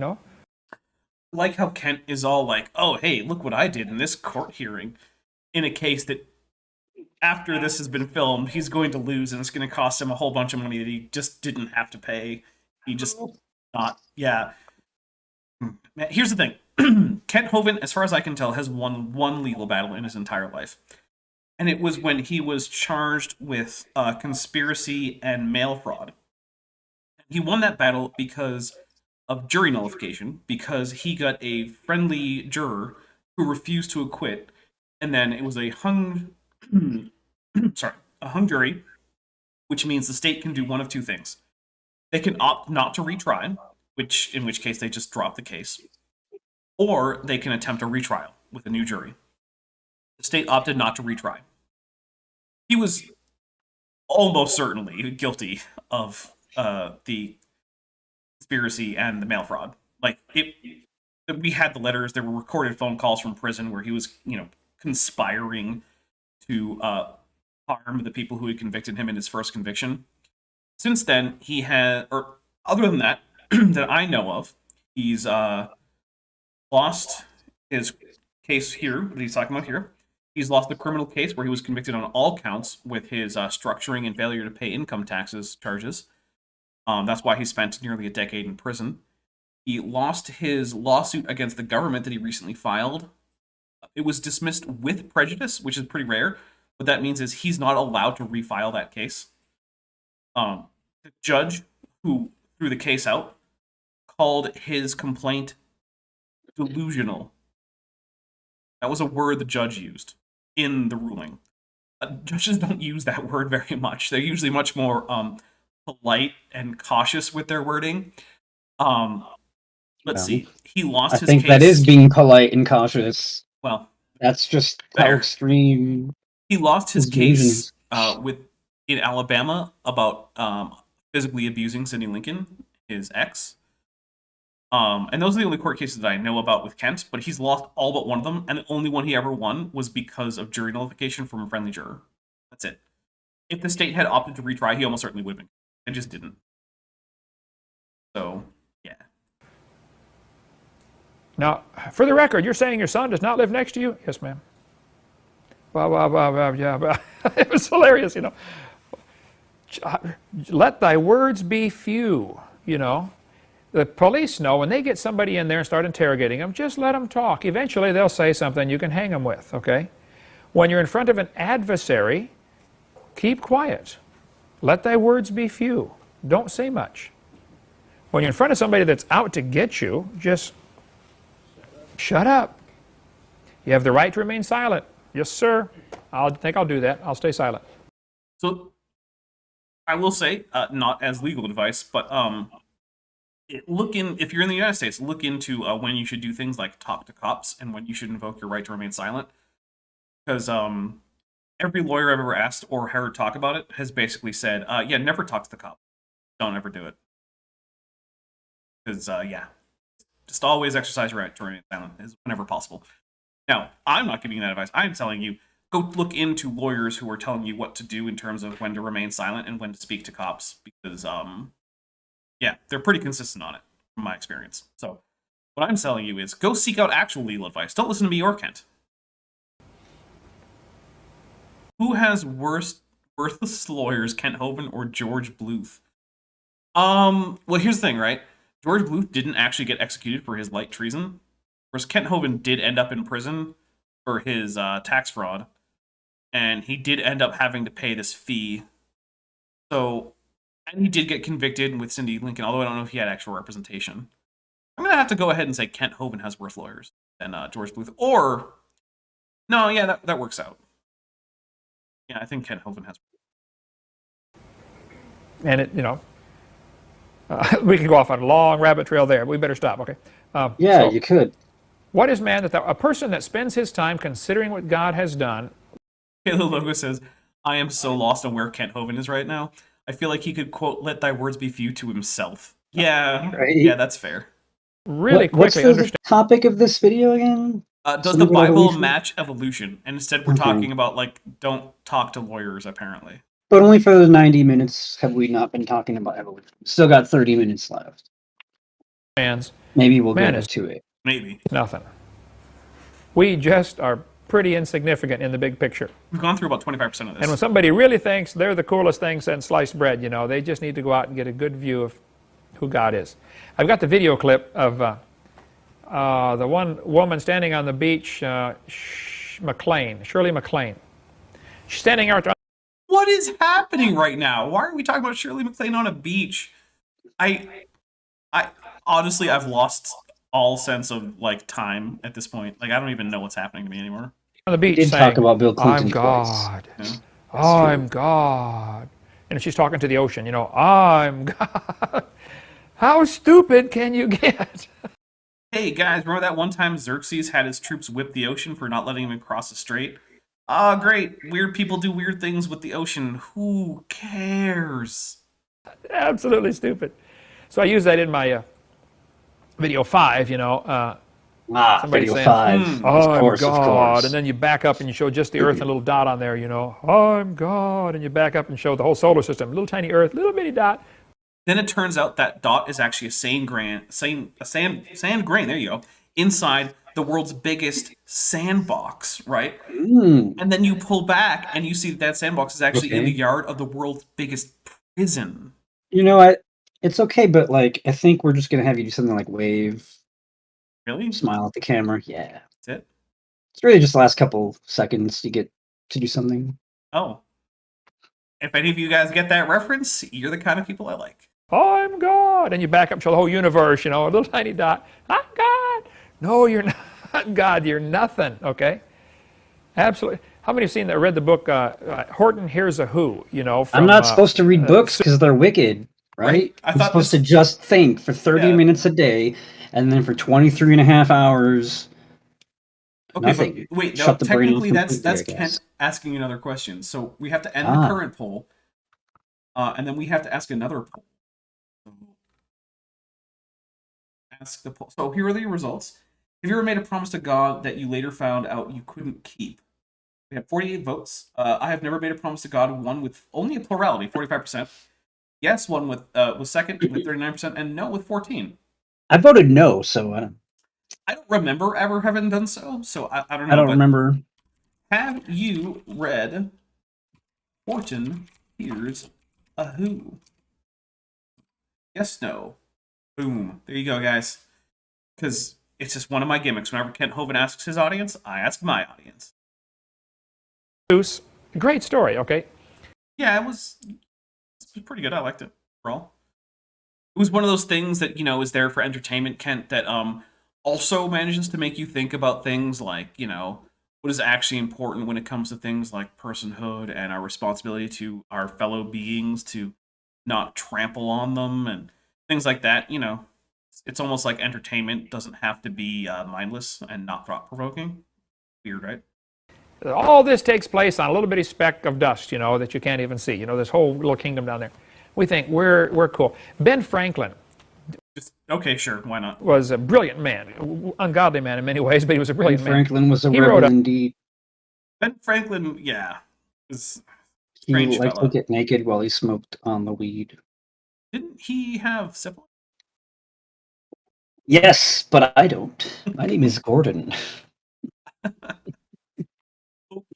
Like how Kent is all like, oh, hey, look what I did in this court hearing in a case that after this has been filmed, he's going to lose and it's going to cost him a whole bunch of money that he just didn't have to pay. He just not. Yeah. Man, here's the thing. Kent Hovind, as far as I can tell, has won one legal battle in his entire life. And it was when he was charged with conspiracy and mail fraud. He won that battle because of jury nullification, because he got a friendly juror who refused to acquit, and then it was a hung jury, which means the state can do one of two things. They can opt not to retry, in which case they just drop the case, or they can attempt a retrial with a new jury. The state opted not to retry. He was almost certainly guilty of the conspiracy and the mail fraud. Like, we had the letters, there were recorded phone calls from prison where he was, conspiring to harm the people who had convicted him in his first conviction. Since then, he had, or other than that, that I know of, he's lost his case here, that he's talking about here. He's lost the criminal case where he was convicted on all counts with his structuring and failure to pay income taxes charges. That's why he spent nearly a decade in prison. He lost his lawsuit against the government that he recently filed. It was dismissed with prejudice, which is pretty rare. What that means is he's not allowed to refile that case. The judge who threw the case out called his complaint delusional. That was a word the judge used in the ruling. Judges don't use that word very much. They're usually much more polite and cautious with their wording. Let's see. He lost his case. I think that is being polite and cautious. Well, that's just how extreme. He lost his case in Alabama about physically abusing Cindy Lincoln, his ex. And those are the only court cases that I know about with Kent, but he's lost all but one of them, and the only one he ever won was because of jury nullification from a friendly juror. That's it. If the state had opted to retry, he almost certainly would have been. It just didn't. So, yeah. Now, for the record, you're saying your son does not live next to you? Yes, ma'am. Yeah. It was hilarious, Let thy words be few, The police know when they get somebody in there and start interrogating them, just let them talk. Eventually, they'll say something you can hang them with, okay? When you're in front of an adversary, keep quiet. Let thy words be few. Don't say much. When you're in front of somebody that's out to get you, just shut up. You have the right to remain silent. Yes, sir. I think I'll do that. I'll stay silent. So, I will say, not as legal advice, but if you're in the United States, look into when you should do things like talk to cops and when you should invoke your right to remain silent. Because every lawyer I've ever asked or heard talk about it has basically said, yeah, never talk to the cop. Don't ever do it. Because, just always exercise your right to remain silent whenever possible. Now, I'm not giving you that advice. I'm telling you, go look into lawyers who are telling you what to do in terms of when to remain silent and when to speak to cops. Because, they're pretty consistent on it, from my experience. So, what I'm telling you is, go seek out actual legal advice. Don't listen to me or Kent. Who has worthless lawyers, Kent Hovind or George Bluth? Well, here's the thing, right? George Bluth didn't actually get executed for his light treason, whereas Kent Hovind did end up in prison for his tax fraud, and he did end up having to pay this fee. So, and he did get convicted with Cindy Lincoln, although I don't know if he had actual representation. I'm going to have to go ahead and say Kent Hovind has worse lawyers than George Bluth. Or, no, yeah, that works out. Yeah, I think Kent Hovind has. And we can go off on a long rabbit trail there. But we better stop, okay? You could. What is man that a person that spends his time considering what God has done? Okay, the logo says, I am so lost on where Kent Hovind is right now. I feel like he could quote, let thy words be few to himself. Yeah, right. Yeah, that's fair. Really what's quickly the topic of this video again? Does the Bible match evolution? And instead we're talking about, don't talk to lawyers, apparently. But only for those 90 minutes have we not been talking about evolution. Still got 30 minutes left. Maybe we'll get to it. Maybe. Nothing. We just are pretty insignificant in the big picture. We've gone through about 25% of this. And when somebody really thinks they're the coolest thing since sliced bread, they just need to go out and get a good view of who God is. I've got the video clip of the one woman standing on the beach, Shirley MacLaine. She's standing out there. What is happening right now? Why are we talking about Shirley MacLaine on a beach? I honestly, I've lost all sense of like time at this point. Like I don't even know what's happening to me anymore. On the beach, Did saying, talk about Bill Clinton I'm God. Yeah. I'm God. And she's talking to the ocean, I'm God. How stupid can you get? Hey guys, remember that one time Xerxes had his troops whip the ocean for not letting him cross the strait? Ah, great. Weird people do weird things with the ocean. Who cares? Absolutely stupid. So I use that in my video 5, somebody video saying, 5. I'm Of course. God. And then you back up and you show just the Earth and a little dot on there, I'm God. And you back up and show the whole solar system, little tiny Earth, little bitty dot. Then it turns out that dot is actually a sand grain, there you go, inside the world's biggest sandbox, right? And then you pull back and you see that sandbox is actually in the yard of the world's biggest prison. You know what? It's okay, but like I think we're just gonna have you do something like wave, Really? smile at the camera. Yeah. That's it? It's really just the last couple seconds you get to do something. Oh. If any of you guys get that reference, you're the kind of people I like. I'm God. And you back up to the whole universe, a little tiny dot. I'm God. No, you're not God. You're nothing, okay? Absolutely. How many have read the book Horton Hears a Who, from, I'm not supposed to read books because they're wicked, right? I I'm thought supposed to just think for 30 minutes a day, and then for 23 and a half hours, Okay, nothing. but wait, no, Shut the brain off technically that's completely, I guess. Kent asking another question. So we have to end the current poll, and then we have to ask another poll. Ask the poll. So here are the results. Have you ever made a promise to God that you later found out you couldn't keep? We have 48 votes. I have never made a promise to God. One with only a plurality, 45%. Yes, one with was second with 39%, and no with 14. I voted no, so I don't remember ever having done so. So I don't know. I don't but remember. Have you read Horton Hears a Who? Yes, no. Boom. There you go, guys. Because it's just one of my gimmicks. Whenever Kent Hovind asks his audience, I ask my audience. Great story, okay? Yeah, it was pretty good. I liked it overall. It was one of those things that, is there for entertainment, Kent, that also manages to make you think about things like, what is actually important when it comes to things like personhood and our responsibility to our fellow beings to not trample on them and things like that. It's almost like entertainment doesn't have to be mindless and not thought-provoking. Weird, right? All this takes place on a little bitty speck of dust, that you can't even see. This whole little kingdom down there. We think we're cool. Ben Franklin Okay, sure, why not? was a brilliant man, ungodly man in many ways, but he was a brilliant man. Franklin was a He rebel wrote indeed. Ben Franklin, yeah, was He strange liked to fella. get naked while he smoked on the weed. Didn't he have syphilis? Yes, but I don't. My name is Gordon.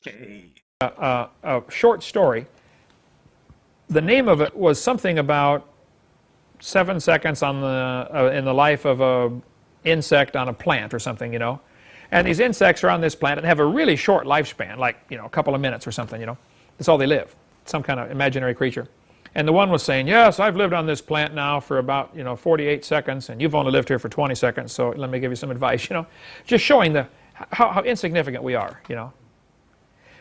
Okay. A short story. The name of it was something about 7 seconds on the in the life of a insect on a plant or something, And these insects are on this plant and have a really short lifespan, like a couple of minutes or something, That's all they live. Some kind of imaginary creature. And the one was saying, yes, I've lived on this plant now for about 48 seconds, and you've only lived here for 20 seconds. So let me give you some advice, Just showing how insignificant we are,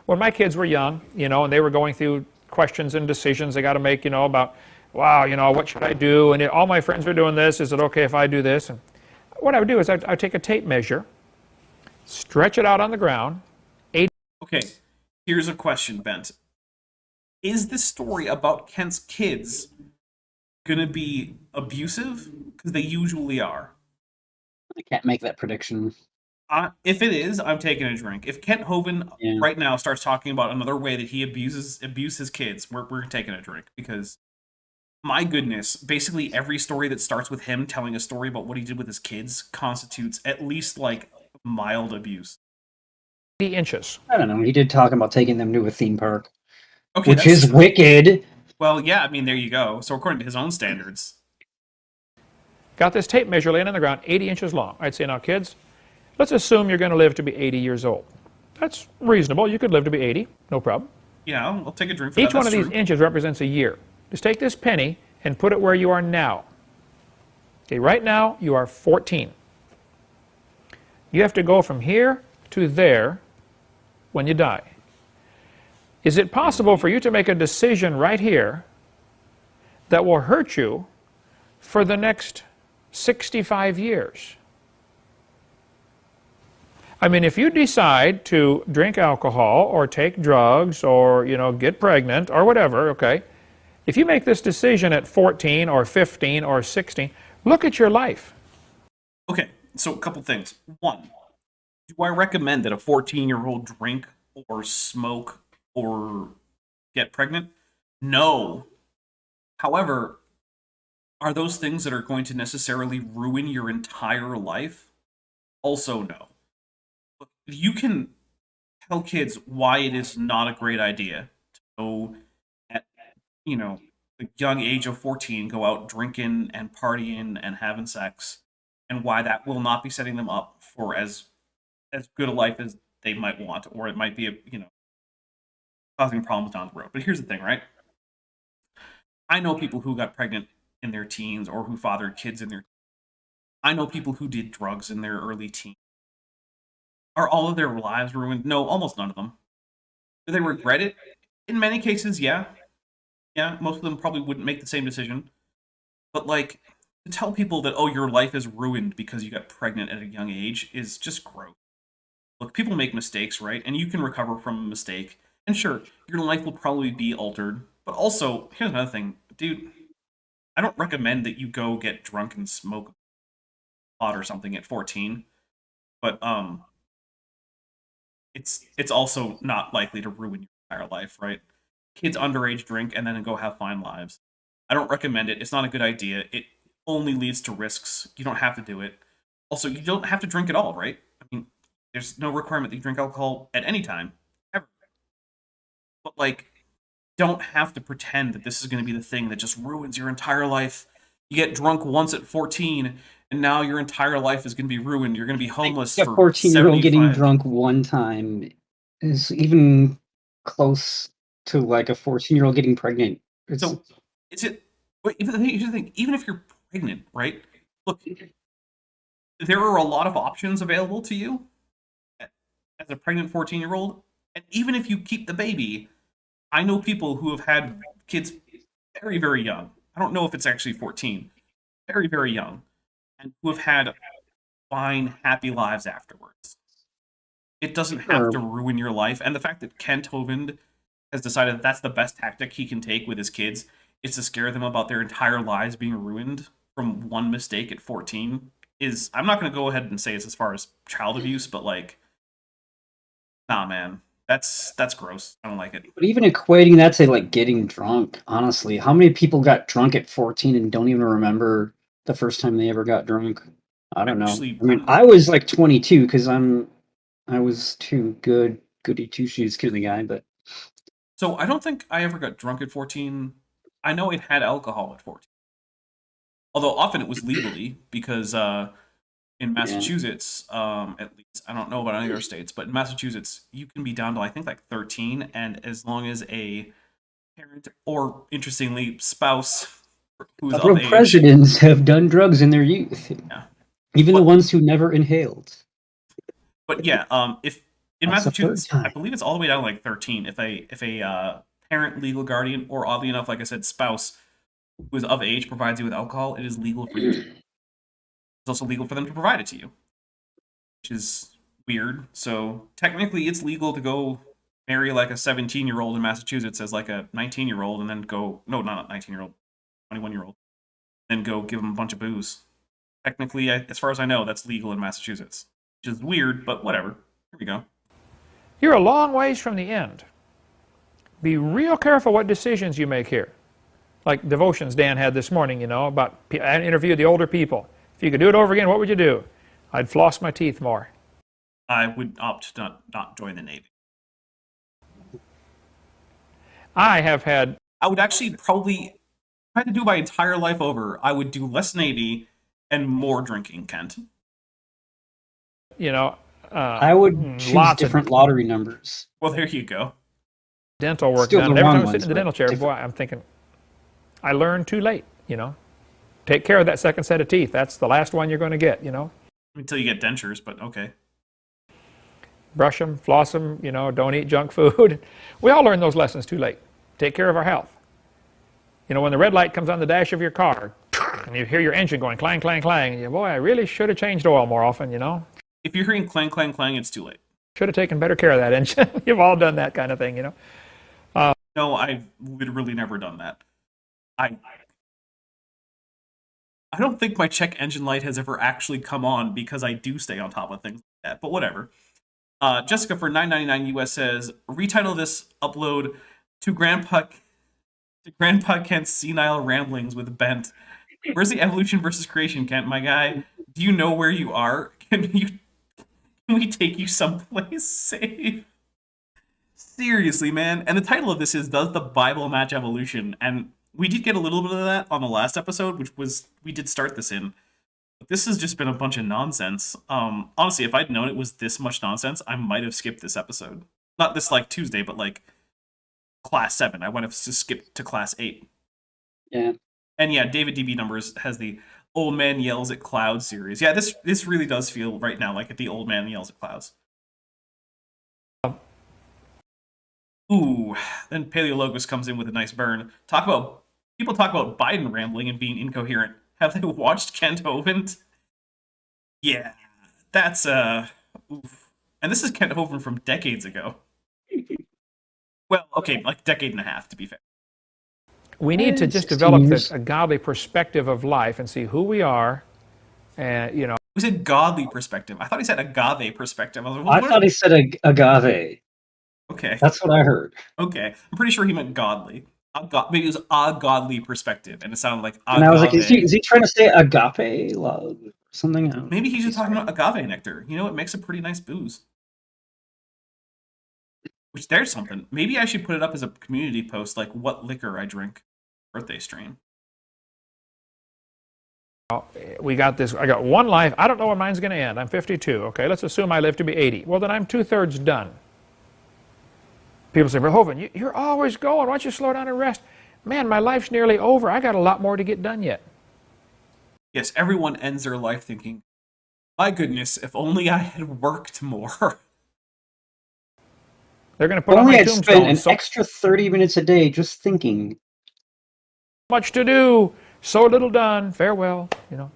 When my kids were young, and they were going through questions and decisions they got to make, about, wow, what should I do? And all my friends are doing this. Is it okay if I do this? And what I would do is I'd take a tape measure, stretch it out on the ground. Okay, here's a question, Bent. Is this story about Kent's kids gonna be abusive? Because they usually are. I can't make that prediction. If it is, I'm taking a drink. If Kent Hovind right now starts talking about another way that he abuses kids, we're taking a drink. Because, my goodness, basically every story that starts with him telling a story about what he did with his kids constitutes at least, like, mild abuse. 80 inches. I don't know. He did talk about taking them to a theme park, Okay, which is true. wicked. Well, yeah, I mean, there you go. So according to his own standards. got this tape measure laying on the ground, 80 inches long. I'd say, now kids, let's assume you're going to live to be 80 years old. That's reasonable. You could live to be 80, no problem. Yeah, I'll take a drink for Each that. one of these inches represents a year. Just take this penny and put it where you are now. Okay, right now you are 14. You have to go from here to there when you die. Is it possible for you to make a decision right here that will hurt you for the next 65 years? I mean, if you decide to drink alcohol or take drugs or, get pregnant or whatever, okay, if you make this decision at 14 or 15 or 16, look at your life. Okay, so a couple things. One, do I recommend that a 14-year-old drink or smoke or get pregnant? No. However, are those things that are going to necessarily ruin your entire life? Also, no. You can tell kids why it is not a great idea to go at, the young age of 14, go out drinking and partying and having sex, and why that will not be setting them up for as good a life as they might want, or it might be, causing problems down the road. But here's the thing, right? I know people who got pregnant in their teens or who fathered kids in their teens. I know people who did drugs in their early teens. Are all of their lives ruined? No, almost none of them. Do they regret it? In many cases, yeah. Yeah, most of them probably wouldn't make the same decision. But, to tell people that, oh, your life is ruined because you got pregnant at a young age is just gross. Look, people make mistakes, right? And you can recover from a mistake. And sure, your life will probably be altered. But also, here's another thing. Dude, I don't recommend that you go get drunk and smoke pot or something at 14. But, it's also not likely to ruin your entire life, right? Kids underage drink and then go have fine lives. I don't recommend it. It's not a good idea. It only leads to risks. You don't have to do it. Also, you don't have to drink at all, right? I mean, there's no requirement that you drink alcohol at any time, ever. But, don't have to pretend that this is going to be the thing that just ruins your entire life. You get drunk once at 14, and now your entire life is going to be ruined. You're going to be homeless for 14-year-old getting 75. drunk one time is even close to a 14-year-old getting pregnant. So, is it? Wait, here's the thing. Even if you're pregnant, right? Look, there are a lot of options available to you as a pregnant 14-year-old, and even if you keep the baby, I know people who have had kids very, very young. I don't know if it's actually 14. Very, very young. And who have had fine, happy lives afterwards. It doesn't have to ruin your life. And the fact that Kent Hovind has decided that that's the best tactic he can take with his kids is to scare them about their entire lives being ruined from one mistake at 14 is, I'm not going to go ahead and say it's as far as child abuse, but nah, man. That's gross. I don't like it. But even equating that to getting drunk, honestly, how many people got drunk at 14 and don't even remember the first time they ever got drunk? I don't know. I mean, I was 22 because I was too goody two shoes kind of guy, but. So I don't think I ever got drunk at 14. I know it had alcohol at 14. Although often it was legally because in Massachusetts, at least, I don't know about any other states, but in Massachusetts, you can be down to, I think, 13, and as long as a parent or, interestingly, spouse who's of age... presidents have done drugs in their youth. Yeah. Even the ones who never inhaled. But yeah, if in Massachusetts, I believe it's all the way down to 13. If a parent, legal guardian, or oddly enough, like I said, spouse who is of age provides you with alcohol, it is legal for you. It's also legal for them to provide it to you, which is weird. So technically, it's legal to go marry a 17-year-old in Massachusetts as a 19-year-old, and then go not a 19-year-old, 21-year-old, then go give them a bunch of booze. Technically, as far as I know, that's legal in Massachusetts, which is weird, but whatever. Here we go. You're a long ways from the end. Be real careful what decisions you make here. Like devotions Dan had this morning, about I interviewed the older people. If you could do it over again, what would you do? I'd floss my teeth more. I would opt to not join the Navy. I would actually probably, if I had to do my entire life over, I would do less Navy And more drinking, Kent. You know, I would choose lots different of lottery numbers. Well, there you go. dental work Still done. the And every wrong time I sit in the ones, dental but chair, boy, different. I'm thinking, I learned too late, you know. Take care of that second set of teeth. That's the last one you're going to get, you know. Until you get dentures, but okay. Brush them, floss them, you know, don't eat junk food. We all learn those lessons too late. Take care of our health. You know, when the red light comes on the dash of your car, and you hear your engine going clang, clang, clang, and you, boy, I really should have changed oil more often, you know. If you're hearing clang, clang, clang, it's too late. Should have taken better care of that engine. You've all done that kind of thing, you know. No, I've literally never done that. I don't think my check engine light has ever actually come on because I do stay on top of things like that, but whatever. Jessica for $9.99 US says, retitle this upload to Grandpa Kent's senile ramblings with Bent. Where's the evolution versus creation, Kent, my guy? Do you know where you are? Can we take you someplace safe? Seriously, man. And the title of this is Does the Bible Match Evolution? And we did get a little bit of that on the last episode, which was, we did start this in. But this has just been a bunch of nonsense. Honestly, if I'd known it was this much nonsense, I might have skipped this episode. Not this, like, Tuesday, but, like, Class 7. I would have just skipped to Class 8. Yeah. And yeah, David DB Numbers has the Old Man Yells at Clouds series. Yeah, this really does feel right now like the Old Man Yells at Clouds. Ooh, then Paleologos comes in with a nice burn. People talk about Biden rambling and being incoherent. Have they watched Kent Hovind? Yeah, that's oof. And this is Kent Hovind from decades ago. Well, okay, like decade and a half to be fair. We need to just 16 develop years. a godly perspective of life and see who we are, and you know. He said godly perspective. I thought he said agave perspective. I was like, I thought he said agave. Okay. That's what I heard. Okay. I'm pretty sure he meant godly. Maybe it was a godly perspective, and it sounded like agave. And I was like, is he trying to say agape love or something? Maybe he's just talking about agave nectar. You know, it makes a pretty nice booze. Which, there's something. Maybe I should put it up as a community post, like what liquor I drink. Birthday stream. We got this. I got one life. I don't know when mine's going to end. I'm 52. Okay, let's assume I live to be 80. Well, then I'm 2/3 done. People say, Hovind, you're always going. Why don't you slow down and rest? Man, my life's nearly over. I got a lot more to get done yet. Yes, everyone ends their life thinking, my goodness, if only I had worked more. They're going to put on my I'd spend tombstone. an So extra 30 minutes a day just thinking. much to do, so little done. Farewell. You know,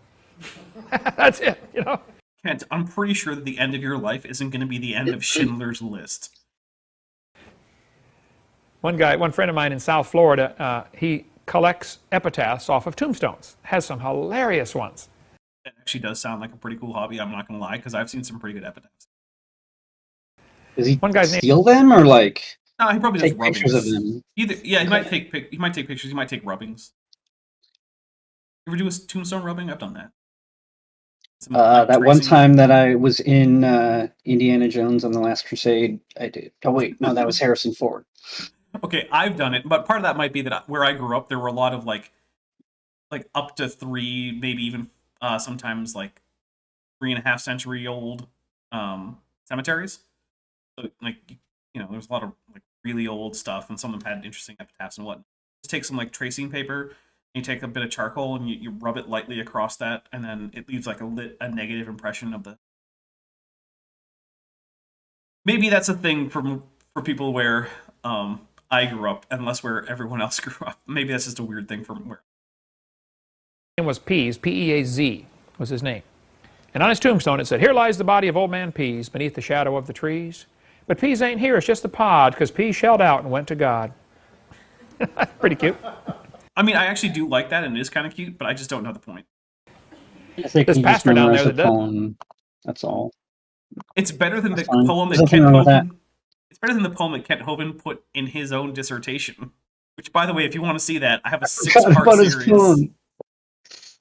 that's it. You know. Kent, I'm pretty sure that the end of your life isn't going to be the end of Schindler's List. One friend of mine in South Florida, he collects epitaphs off of tombstones. Has some hilarious ones. That actually does sound like a pretty cool hobby, I'm not going to lie, because I've seen some pretty good epitaphs. Does he One guy's name- steal them or like No, he probably does take rubbings. pictures of them? He might take pictures, he might take rubbings. You ever do a tombstone rubbing? I've done that. Some, That one tracing. time that I was in Indiana Jones on the Last Crusade, I did. Oh wait, no, that was Harrison Ford. Okay, I've done it, but part of that might be that where I grew up, there were a lot of like up to 3, maybe even sometimes like 3.5 century old cemeteries. So like there's a lot of like really old stuff, and some of them had interesting epitaphs and whatnot. Just take some like tracing paper, and you take a bit of charcoal and you rub it lightly across that, and then it leaves like a negative impression of the. Maybe that's a thing for people where I grew up, unless where everyone else grew up. Maybe that's just a weird thing from where. His name was Pease, P-E-A-Z was his name. And on his tombstone it said, here lies the body of old man Pease beneath the shadow of the trees. But Pease ain't here, it's just the pod, because Pease shelled out and went to God. Pretty cute. I mean, I actually do like that, and it is kind of cute, but I just don't know the point. I think This he just pastor down there memorized that the does- poem. That's all. It's better than the That's fine. poem that There's Kent nothing wrong with that. Hovind. It's better than the poem that Kent Hovind put in his own dissertation. Which, by the way, if you want to see that, I have a 6-part About his series. poem.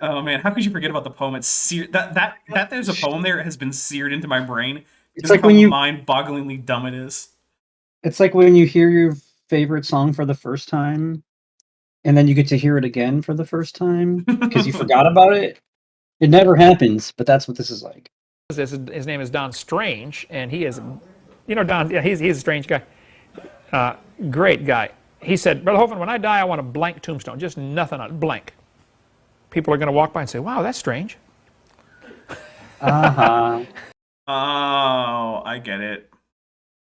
Oh man, how could you forget about the poem? It's that there's a poem there has been seared into my brain. It's like when how you. mind-bogglingly dumb it is. It's like when you hear your favorite song for the first time, and then you get to hear it again for the first time because you forgot about it. It never happens, but that's what this is like. His name is Don Strange, and he is, Don. Yeah, he's a strange guy. Great guy. He said, Brother Hovind, when I die, I want a blank tombstone, just nothing on it, blank. People are going to walk by and say, "Wow, that's strange." Uh-huh. Oh, I get it.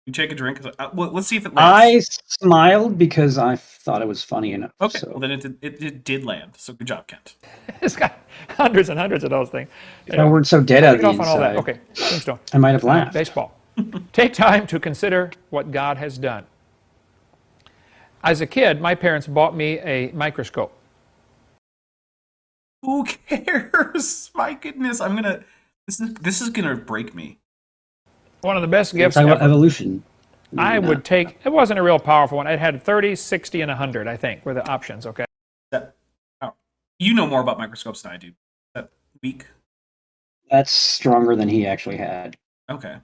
You take a drink. Let's see if it I lands. smiled because I thought it was funny enough. Okay, So. well then it did land. So good job, Kent. It's got hundreds and hundreds of those things. If I weren't so dead out of Get the off on all that. inside, Okay, tombstone. I might have laughed. Baseball. Take time to consider what God has done. As a kid, my parents bought me a microscope. Who cares? My goodness, this is gonna break me. One of the best gifts Talk about ever. evolution. I would take, it wasn't a real powerful one. It had 30, 60, and 100, I think, were the options, okay? You know more about microscopes than I do. Is that weak? That's stronger than he actually had. Okay.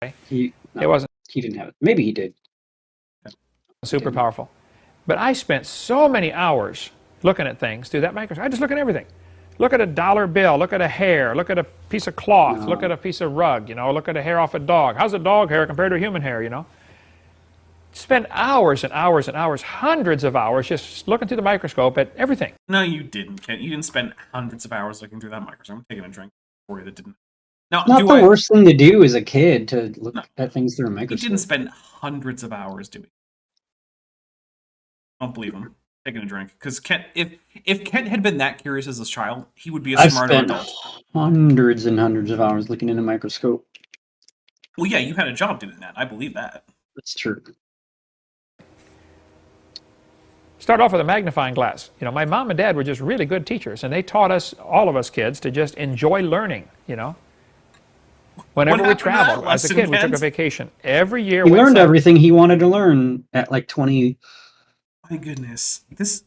It wasn't He didn't have it. Maybe he did. super powerful. But I spent so many hours looking at things through that microscope. I just look at everything. Look at a dollar bill, look at a hair, look at a piece of cloth, look at a piece of rug, look at a hair off a dog. How's a dog hair compared to a human hair, Spend hours and hours and hours, hundreds of hours, just looking through the microscope at everything. No, you didn't, Kent. You didn't spend hundreds of hours looking through that microscope. I'm taking a drink for you that didn't. Now, Not the worst thing to do as a kid to look at things through a He microscope. didn't spend hundreds of hours doing it. I don't believe him. Taking a drink. Because Kent, if Kent had been that curious as a child, he would be a smarter spent adult. hundreds and hundreds of hours looking in a microscope. Well, yeah, you had a job doing that. I believe that. That's true. Start off with a magnifying glass. My mom and dad were just really good teachers, and they taught us, all of us kids, to just enjoy learning, Whenever we traveled, as a kid, we took a vacation. Every year He learned everything he wanted to learn at like 20. My goodness. There's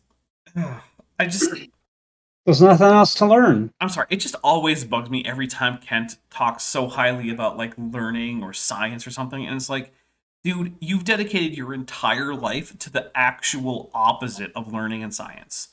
nothing else to learn. I'm sorry. It just always bugs me every time Kent talks so highly about like learning or science or something. And it's like, dude, you've dedicated your entire life to the actual opposite of learning and science.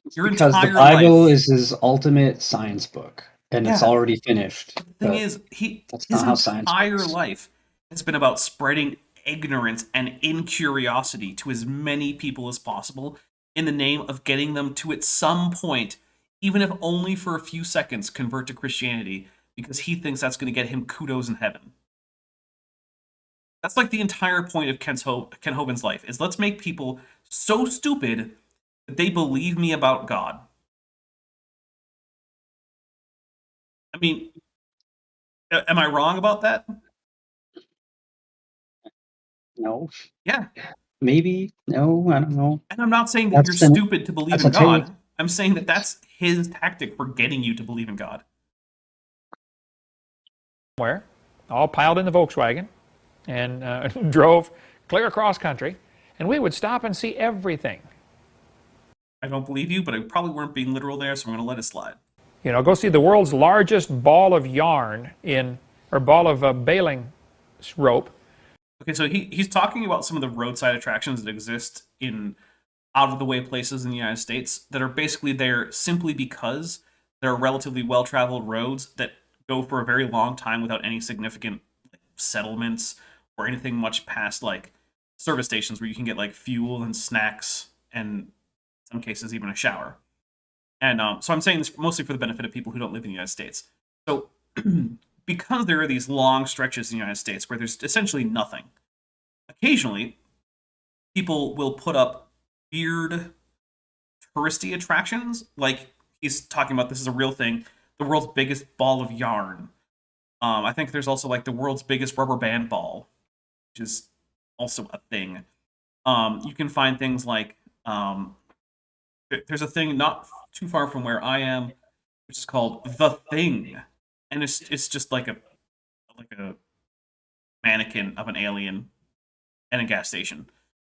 Because the Bible is his ultimate science book. And it's already finished. The thing is, his entire life has been about spreading ignorance and incuriosity to as many people as possible in the name of getting them to, at some point, even if only for a few seconds, convert to Christianity, because he thinks that's going to get him kudos in heaven. That's like the entire point of Ken Hovind's life, is let's make people so stupid that they believe me about God. I mean, am I wrong about that? No. Yeah. Maybe. No, I don't know. And I'm not saying that you're stupid to believe in God. I'm saying that that's his tactic for getting you to believe in God. Where? All piled in the Volkswagen and drove clear across country, and we would stop and see everything. I don't believe you, but I probably weren't being literal there, so I'm going to let it slide. Go see the world's largest ball of yarn or ball of baling rope. Okay, so he's talking about some of the roadside attractions that exist in out-of-the-way places in the United States that are basically there simply because there are relatively well-traveled roads that go for a very long time without any significant settlements or anything much past like service stations where you can get like fuel and snacks and in some cases even a shower. And so I'm saying this mostly for the benefit of people who don't live in the United States. So because there are these long stretches in the United States where there's essentially nothing, occasionally people will put up weird touristy attractions. Like he's talking about, this is a real thing, the world's biggest ball of yarn. I think there's also like the world's biggest rubber band ball, which is also a thing. You can find things like there's a thing not too far from where I am, which is called The Thing, and it's just like a mannequin of an alien and a gas station.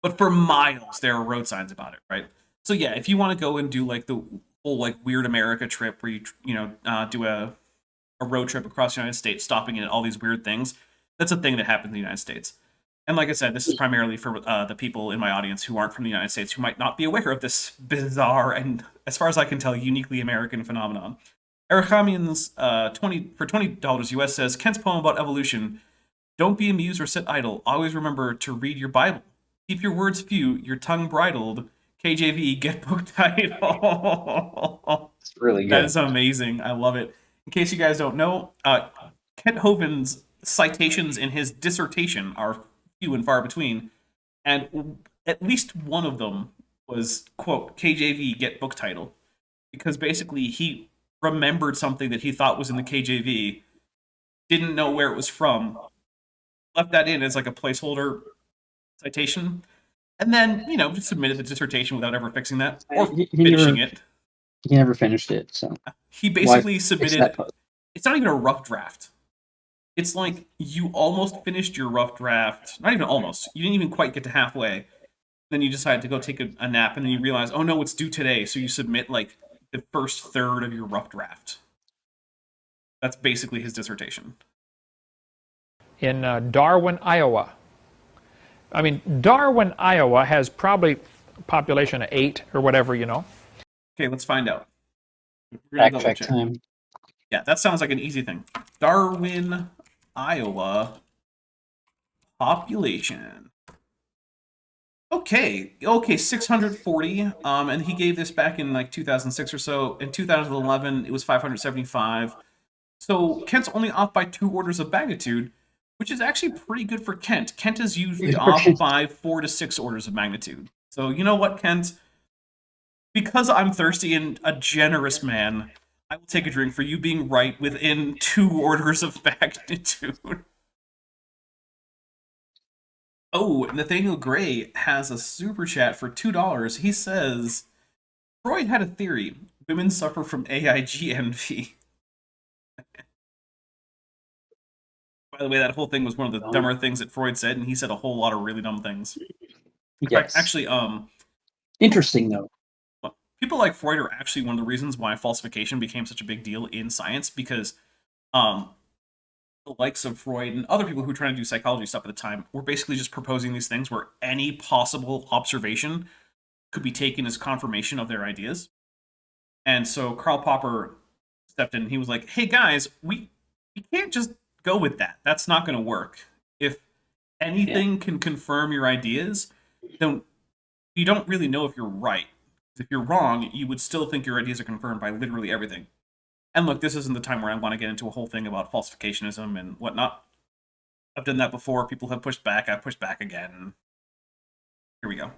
But for miles, there are road signs about it, right? So yeah, if you want to go and do like the whole like Weird America trip where you do a road trip across the United States, stopping in at all these weird things, that's a thing that happens in the United States. And like I said, this is primarily for the people in my audience who aren't from the United States, who might not be aware of this bizarre and, as far as I can tell, uniquely American phenomenon. Erechamian's for $20 US says, Kent's poem about evolution. Don't be amused or sit idle. Always remember to read your Bible. Keep your words few, your tongue bridled. KJV, get book title. It's really good. That is amazing. I love it. In case you guys don't know, Kent Hovind's citations in his dissertation are few and far between, and at least one of them was, quote, KJV, get book title, because basically he remembered something that he thought was in the KJV, didn't know where it was from, left that in as like a placeholder citation, and then, just submitted the dissertation without ever fixing that or finishing it. He never finished it, so he basically submitted. It's not even a rough draft. It's like you almost finished your rough draft. Not even almost. You didn't even quite get to halfway. Then you decide to go take a nap, and then you realize, oh no, it's due today. So you submit like the first third of your rough draft. That's basically his dissertation. In Darwin, Iowa. I mean, Darwin, Iowa has probably a population of 8 or whatever, Okay, let's find out. Fact check time. Yeah, that sounds like an easy thing. Darwin, Iowa population. Okay, 640. And he gave this back in like 2006 or so. In 2011, it was 575. So Kent's only off by 2 orders of magnitude, which is actually pretty good for Kent. Kent is usually off by 4 to 6 orders of magnitude. So you know what, Kent? Because I'm thirsty and a generous man, I will take a drink for you being right within 2 orders of magnitude. Oh, Nathaniel Gray has a super chat for $2. He says, Freud had a theory. Women suffer from AIG envy. By the way, that whole thing was one of the dumber things that Freud said, and he said a whole lot of really dumb things. In fact, actually, interesting though. People like Freud are actually one of the reasons why falsification became such a big deal in science, because the likes of Freud and other people who were trying to do psychology stuff at the time were basically just proposing these things where any possible observation could be taken as confirmation of their ideas. And so Karl Popper stepped in and he was like, hey guys, we can't just go with that. That's not going to work. If anything can confirm your ideas, then you don't really know if you're right. If you're wrong, you would still think your ideas are confirmed by literally everything. And look, this isn't the time where I want to get into a whole thing about falsificationism and whatnot. I've done that before. People have pushed back. I've pushed back again. Here we go.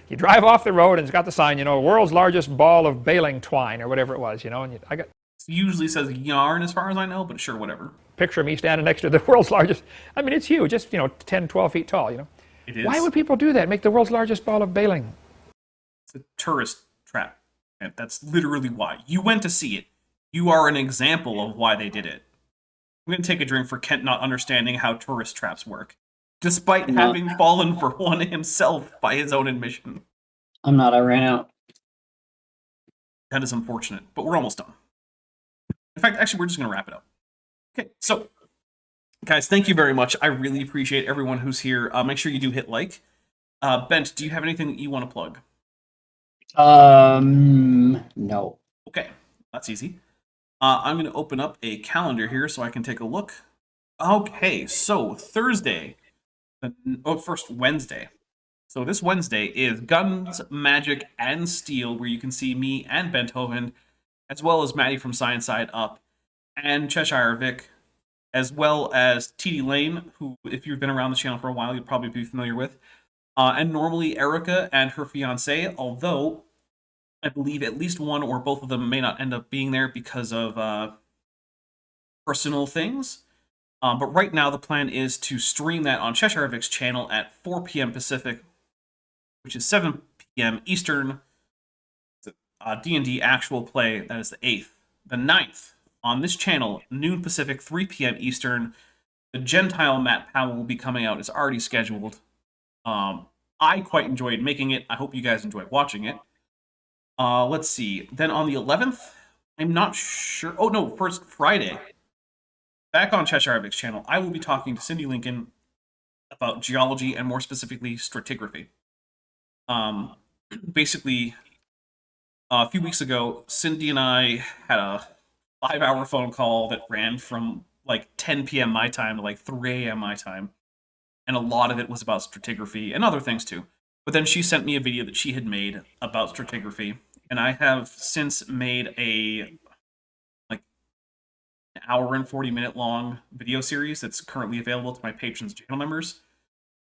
You drive off the road and it's got the sign, world's largest ball of baling twine or whatever it was, and it usually says yarn as far as I know, but sure, whatever. Picture me standing next to the world's largest. I mean, it's huge. It's 10, 12 feet tall. It is. Why would people do that? Make the world's largest ball of baling? It's a tourist trap. And that's literally why. You went to see it. You are an example of why they did it. I'm going to take a drink for Kent not understanding how tourist traps work, despite having fallen for one himself by his own admission. I'm not. I ran out. That is unfortunate, but we're almost done. In fact, actually, we're just going to wrap it up. Okay, so, guys, thank you very much. I really appreciate everyone who's here. Make sure you do hit like. Bent, do you have anything that you want to plug? No. Okay, that's easy. I'm going to open up a calendar here so I can take a look. Okay, so Thursday. First Wednesday. So this Wednesday is Guns, Magic, and Steel, where you can see me and Bent Hovind, as well as Maddie from Science Side Up, and Cheshire Vic, as well as TD Lane, who, if you've been around the channel for a while, you'd probably be familiar with. And normally Erica and her fiancé, although I believe at least one or both of them may not end up being there because of personal things. But right now the plan is to stream that on Cheshire Vic's channel at 4 p.m. Pacific, which is 7 p.m. Eastern. It's a D&D actual play. That is the 8th. The 9th, on this channel, noon Pacific, 3 p.m. Eastern. The Gentile Matt Powell will be coming out. It's already scheduled. I quite enjoyed making it. I hope you guys enjoyed watching it. Let's see. Then on the 11th, I'm not sure. Oh, no, first Friday. back on Cheshire Arabics channel, I will be talking to Cindy Lincoln about geology and more specifically stratigraphy. Basically, a few weeks ago, Cindy and I had a 5-hour phone call that ran from like 10 p.m. my time to like 3 a.m. my time. And a lot of it was about stratigraphy and other things too. But then she sent me a video that she had made about stratigraphy. And I have since made a like an hour and 40-minute long video series that's currently available to my patrons channel members.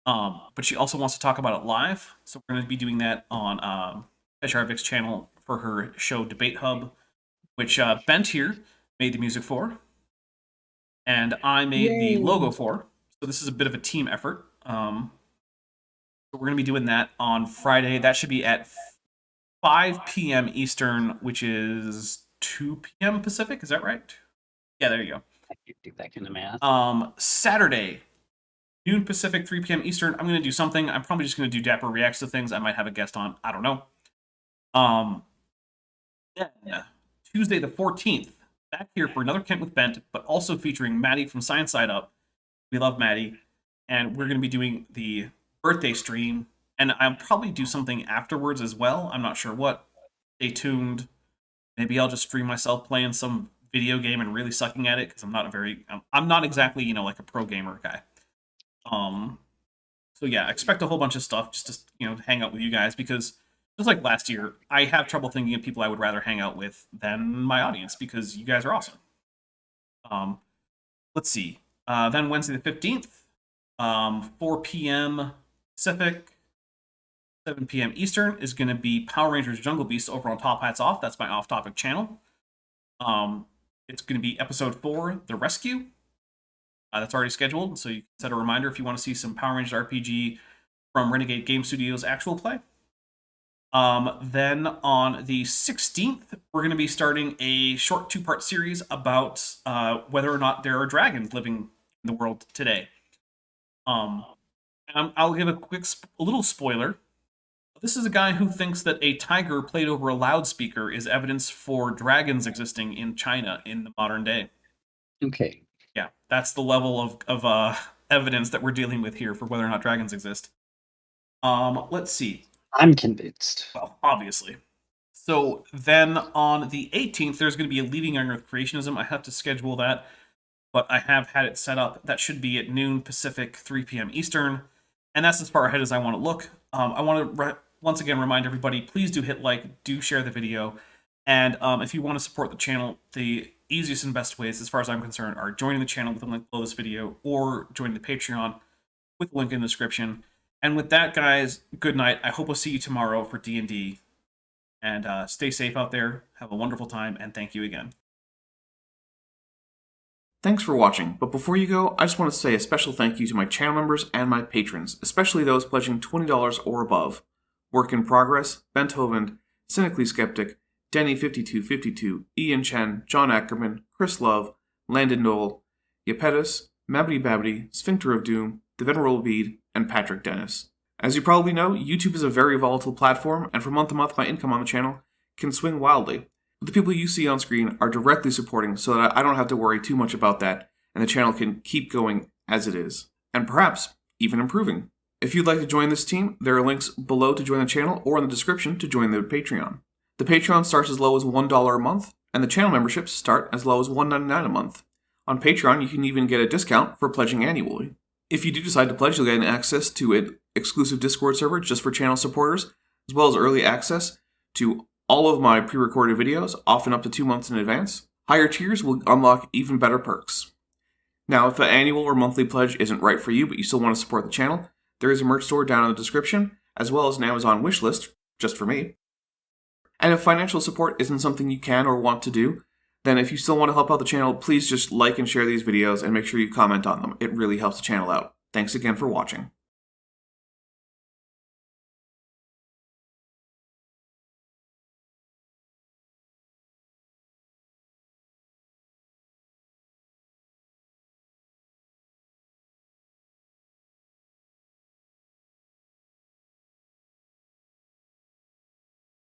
But she also wants to talk about it live. So we're going to be doing that on Cheshire Arabics channel for her show Debate Hub, which Bent here made the music for. And I made the logo for. So this is a bit of a team effort. So we're going to be doing that on Friday. That should be at 5 p.m. Eastern, which is 2 p.m. Pacific. Is that right? Yeah, there you go. I can't do that kind of math. Saturday, noon Pacific, 3 p.m. Eastern. I'm going to do something. I'm probably just going to do Dapper Reacts to things. I might have a guest on. I don't know. Then, Tuesday the 14th, back here for another Kent with Bent, but also featuring Maddie from Science Side Up. We love Maddie. And we're going to be doing the birthday stream. And I'll probably do something afterwards as well. I'm not sure what. Stay tuned. Maybe I'll just stream myself playing some video game and really sucking at it, because I'm not exactly, like a pro gamer guy. So yeah, expect a whole bunch of stuff just to, hang out with you guys, because just like last year, I have trouble thinking of people I would rather hang out with than my audience, because you guys are awesome. Let's see. Then Wednesday the 15th, 4 p.m. Pacific, 7 p.m. Eastern is going to be Power Rangers Jungle Beast over on Top Hats Off. That's my off-topic channel. It's going to be episode 4, The Rescue. That's already scheduled, so you can set a reminder if you want to see some Power Rangers RPG from Renegade Game Studios actual play. Then on the 16th, we're going to be starting a short 2-part series about whether or not there are dragons living in the world today. I'll give a little spoiler. This is a guy who thinks that a tiger played over a loudspeaker is evidence for dragons existing in China in the modern day. Okay. Yeah, that's the level of evidence that we're dealing with here for whether or not dragons exist. Let's see. I'm convinced. Well, obviously. So then on the 18th, there's going to be a Leaving Young Earth Creationism. I have to schedule that, but I have had it set up. That should be at noon Pacific, 3 p.m. Eastern, and that's as far ahead as I want to look. I want to once again remind everybody, please do hit like, do share the video, and if you want to support the channel, the easiest and best ways, as far as I'm concerned, are joining the channel with the link below this video, or joining the Patreon with the link in the description. And with that, guys, good night. I hope we'll see you tomorrow for D&D. And stay safe out there. Have a wonderful time, and thank you again. Thanks for watching, but before you go, I just want to say a special thank you to my channel members and my patrons, especially those pledging $20 or above. Work in Progress, Bent Hovind, Cynically Skeptic, Denny5252, Ian Chen, John Ackerman, Chris Love, Landon Knoll, Epitaphs, Mabbity Babbity, Sphincter of Doom, The Venerable Bede, and Patrick Dennis. As you probably know, YouTube is a very volatile platform, and from month to month my income on the channel can swing wildly. But the people you see on screen are directly supporting so that I don't have to worry too much about that, and the channel can keep going as it is, and perhaps even improving. If you'd like to join this team, there are links below to join the channel or in the description to join the Patreon. The Patreon starts as low as $1 a month, and the channel memberships start as low as $1.99 a month. On Patreon, you can even get a discount for pledging annually. If you do decide to pledge, you'll get access to an exclusive Discord server just for channel supporters, as well as early access to all of my pre-recorded videos, often up to 2 months in advance. Higher tiers will unlock even better perks. Now, if an annual or monthly pledge isn't right for you, but you still want to support the channel, there is a merch store down in the description, as well as an Amazon wishlist, just for me. And if financial support isn't something you can or want to do, then if you still want to help out the channel, please just like and share these videos and make sure you comment on them. It really helps the channel out. Thanks again for watching.